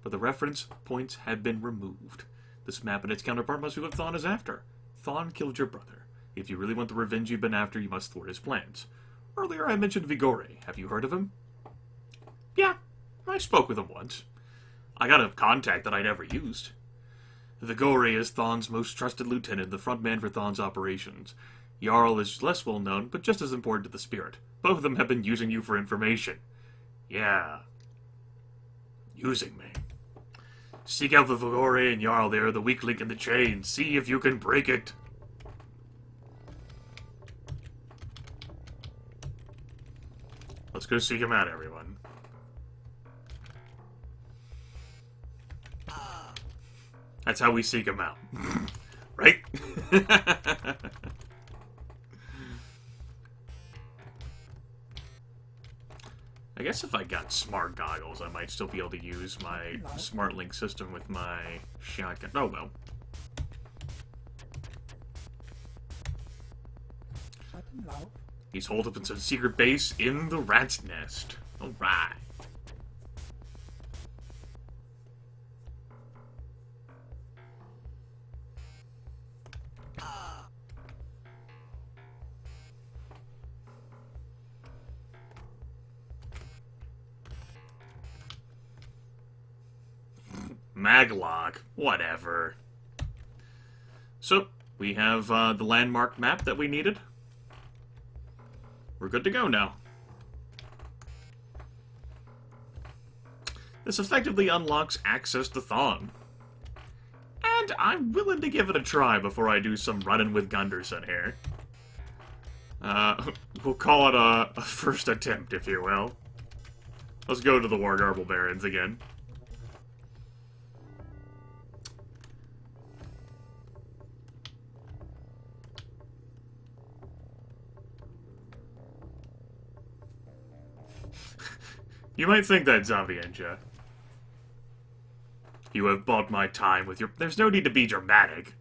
but the reference points have been removed. This map and its counterpart must be what Thon is after. Thon killed your brother. If you really want the revenge you've been after, you must thwart his plans. Earlier I mentioned Vigore. Have you heard of him? Yeah, I spoke with him once. I got a contact that I never used. Vigore is Thon's most trusted lieutenant, the front man for Thon's operations. Jarl is less well known, but just as important to the spirit. Both of them have been using you for information. Yeah. Using me. Seek out the Vigore and Jarl. They are the weak link in the chain. See if you can break it. Let's go seek him out, everyone. That's how we seek him out. Right? I guess if I got smart goggles, I might still be able to use my smart link system with my shotgun. Oh well. He's holed up in some secret base in the rat's nest. Alright. Maglock. Whatever. So, we have the landmark map that we needed. We're good to go now. This effectively unlocks access to Thon. And I'm willing to give it a try before I do some running with Gunderson here. We'll call it a first attempt, if you will. Let's go to the Wargarble Barrens again. You might think that, Zavienja. You have bought my time with your... There's no need to be dramatic.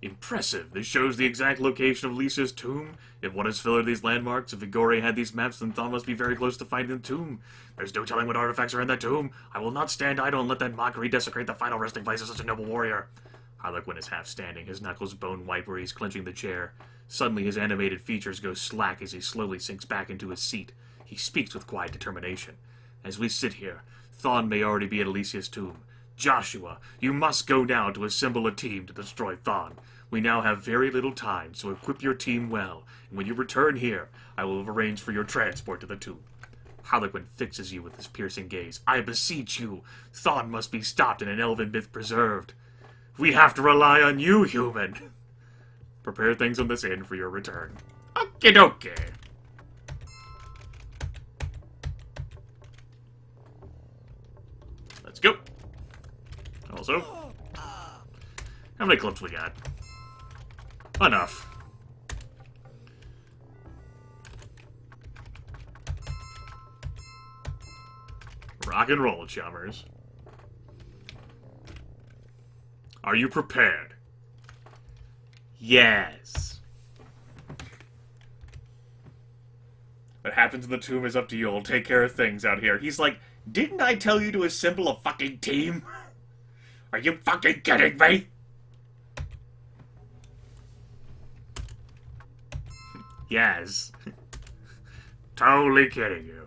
Impressive. This shows the exact location of Lisa's tomb. If one is filler these landmarks, if Vigore had these maps, then Thon must be very close to finding the tomb. There's no telling what artifacts are in that tomb. I will not stand idle and let that mockery desecrate the final resting place of such a noble warrior. Harlequin is half standing, his knuckles bone white where he's clenching the chair. Suddenly his animated features go slack as he slowly sinks back into his seat. He speaks with quiet determination. As we sit here, Thon may already be at Alicia's tomb. Joshua, you must go now to assemble a team to destroy Thon. We now have very little time, so equip your team well, and when you return here, I will arrange for your transport to the tomb. Harlequin fixes you with his piercing gaze. I beseech you, Thon must be stopped and an elven myth preserved. We have to rely on you, human. Prepare things on this inn for your return. Okie dokie. Let's go. Also, how many clips we got? Enough. Rock and roll, chummers. Are you prepared? Yes. What happens in the tomb is up to you. I'll take care of things out here. He's like, didn't I tell you to assemble a fucking team? Are you fucking kidding me? Yes. Totally kidding you.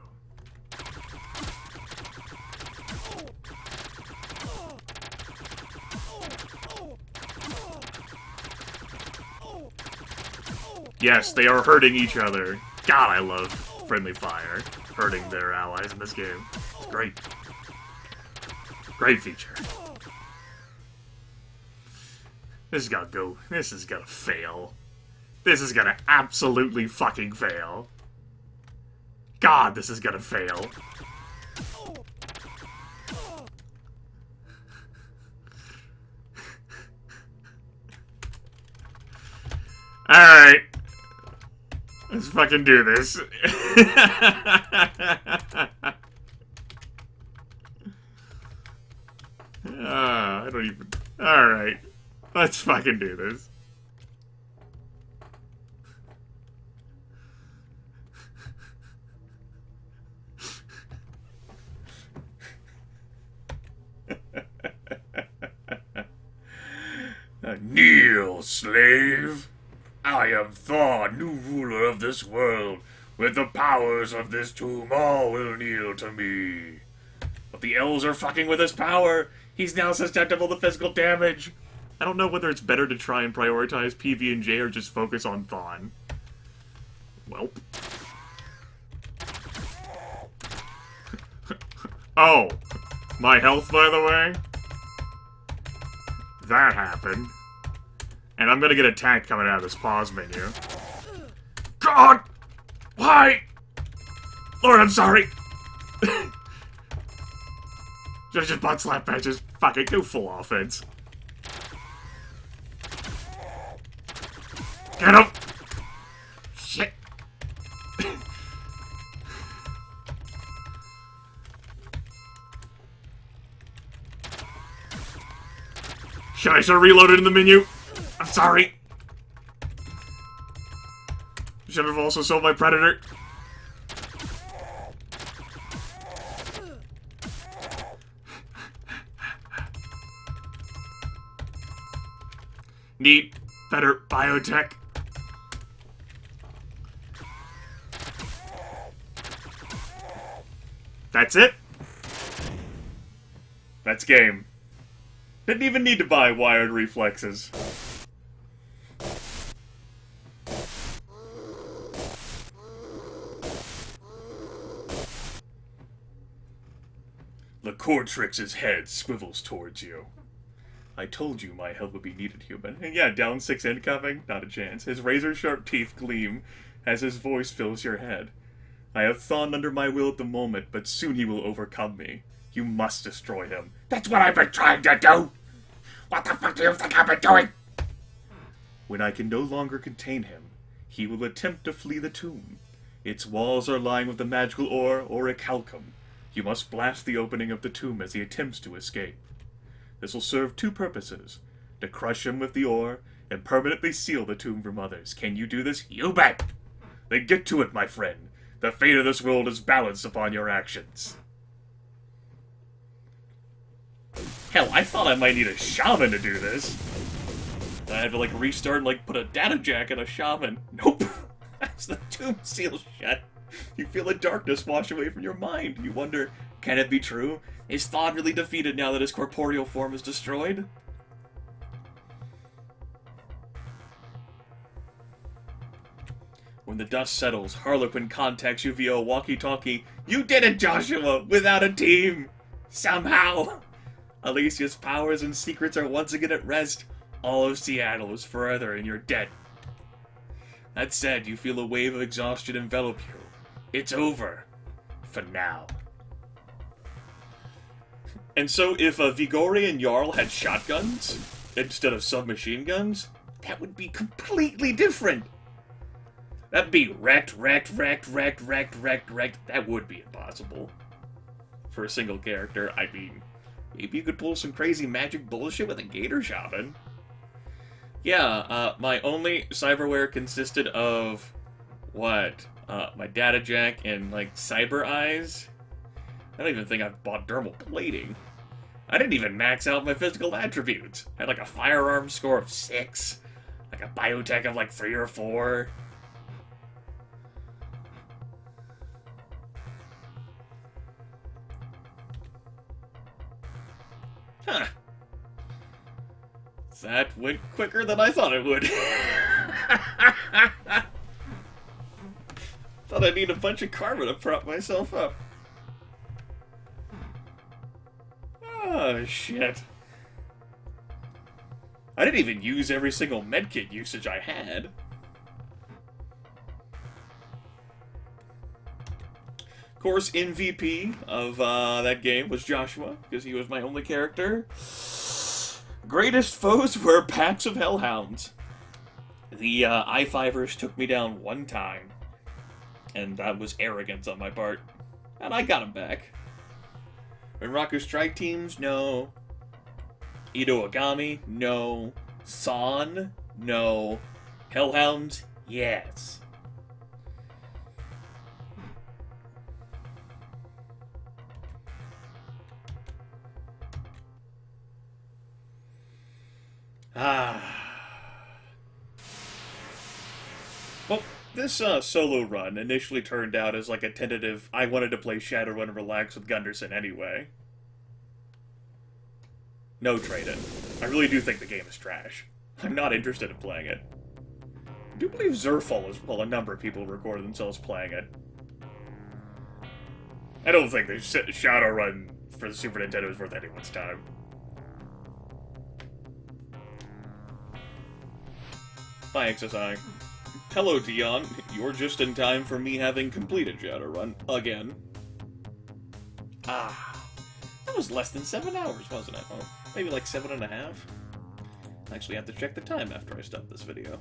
Yes, they are hurting each other. God, I love friendly fire. Hurting their allies in this game. It's great. Great feature. This is gonna go. This is gonna fail. This is gonna absolutely fucking fail. God, this is gonna fail. Alright. Let's fucking do this. I don't even... Alright. Let's fucking do this. Kneel, slave. I am Thon, new ruler of this world. With the powers of this tomb, all will kneel to me. But the elves are fucking with his power. He's now susceptible to physical damage. I don't know whether it's better to try and prioritize PB&J or just focus on Thon. Welp. Oh. My health, by the way? That happened. And I'm gonna get attacked coming out of this pause menu. God! Why? Lord, I'm sorry! Just butt slap matches. Fuck it, do full offense. Get him! Shit! Should I start reloaded in the menu? I'm sorry. Should have also sold my predator. Need better biotech. That's it? That's game. Didn't even need to buy wired reflexes. The Cortrix's head swivels towards you. I told you my help would be needed, human. And yeah, down 6 incoming? Not a chance. His razor-sharp teeth gleam as his voice fills your head. I have Thon under my will at the moment, but soon he will overcome me. You must destroy him. That's what I've been trying to do. What the fuck do you think I've been doing? When I can no longer contain him, he will attempt to flee the tomb. Its walls are lined with the magical ore, orichalcum. You must blast the opening of the tomb as he attempts to escape. This will serve 2 purposes: to crush him with the ore, and permanently seal the tomb from others. Can you do this? You bet! Then get to it, my friend. The fate of this world is balanced upon your actions. Hell, I thought I might need a shaman to do this. I had to, like, restart and, like, put a data jack in a shaman. Nope. As the tomb seals shut, you feel the darkness wash away from your mind. You wonder, can it be true? Is Thon really defeated now that his corporeal form is destroyed? When the dust settles, Harlequin contacts you via a walkie-talkie. You did it, Joshua! Without a team! Somehow! Alicia's powers and secrets are once again at rest. All of Seattle is forever in your debt. That said, you feel a wave of exhaustion envelop you. It's over. For now. And so if Vigori and Jarl had shotguns instead of submachine guns, that would be completely different. That'd be wrecked. That would be impossible. For a single character. I mean, maybe you could pull some crazy magic bullshit with a gator shaman. Yeah, my only cyberware consisted of, what? My data jack and, like, cyber eyes? I don't even think I've bought dermal plating. I didn't even max out my physical attributes. I had, like, a firearm score of 6. Like, a biotech of, like, 3 or 4. Huh. That went quicker than I thought it would. Thought I'd need a bunch of karma to prop myself up. Oh, shit. I didn't even use every single medkit usage I had. Of course, MVP of that game was Joshua, because he was my only character. Greatest foes were packs of hellhounds. The I-5ers took me down one time, and that was arrogance on my part. And I got him back. Renraku strike teams? No. Ito Agami? No. Thon? No. Hellhounds? Yes. Well, this solo run initially turned out as like a tentative, I wanted to play Shadowrun and relax with Gunderson anyway. No trade-in. I really do think the game is trash. I'm not interested in playing it. I do believe Zerfall is, well, a number of people recorded themselves playing it. I don't think the Shadowrun for the Super Nintendo is worth anyone's time. Bye, XSI. Hello, Dion. You're just in time for me having completed Shadowrun again. That was less than 7 hours, wasn't it? Oh, maybe like 7.5? I actually have to check the time after I stop this video.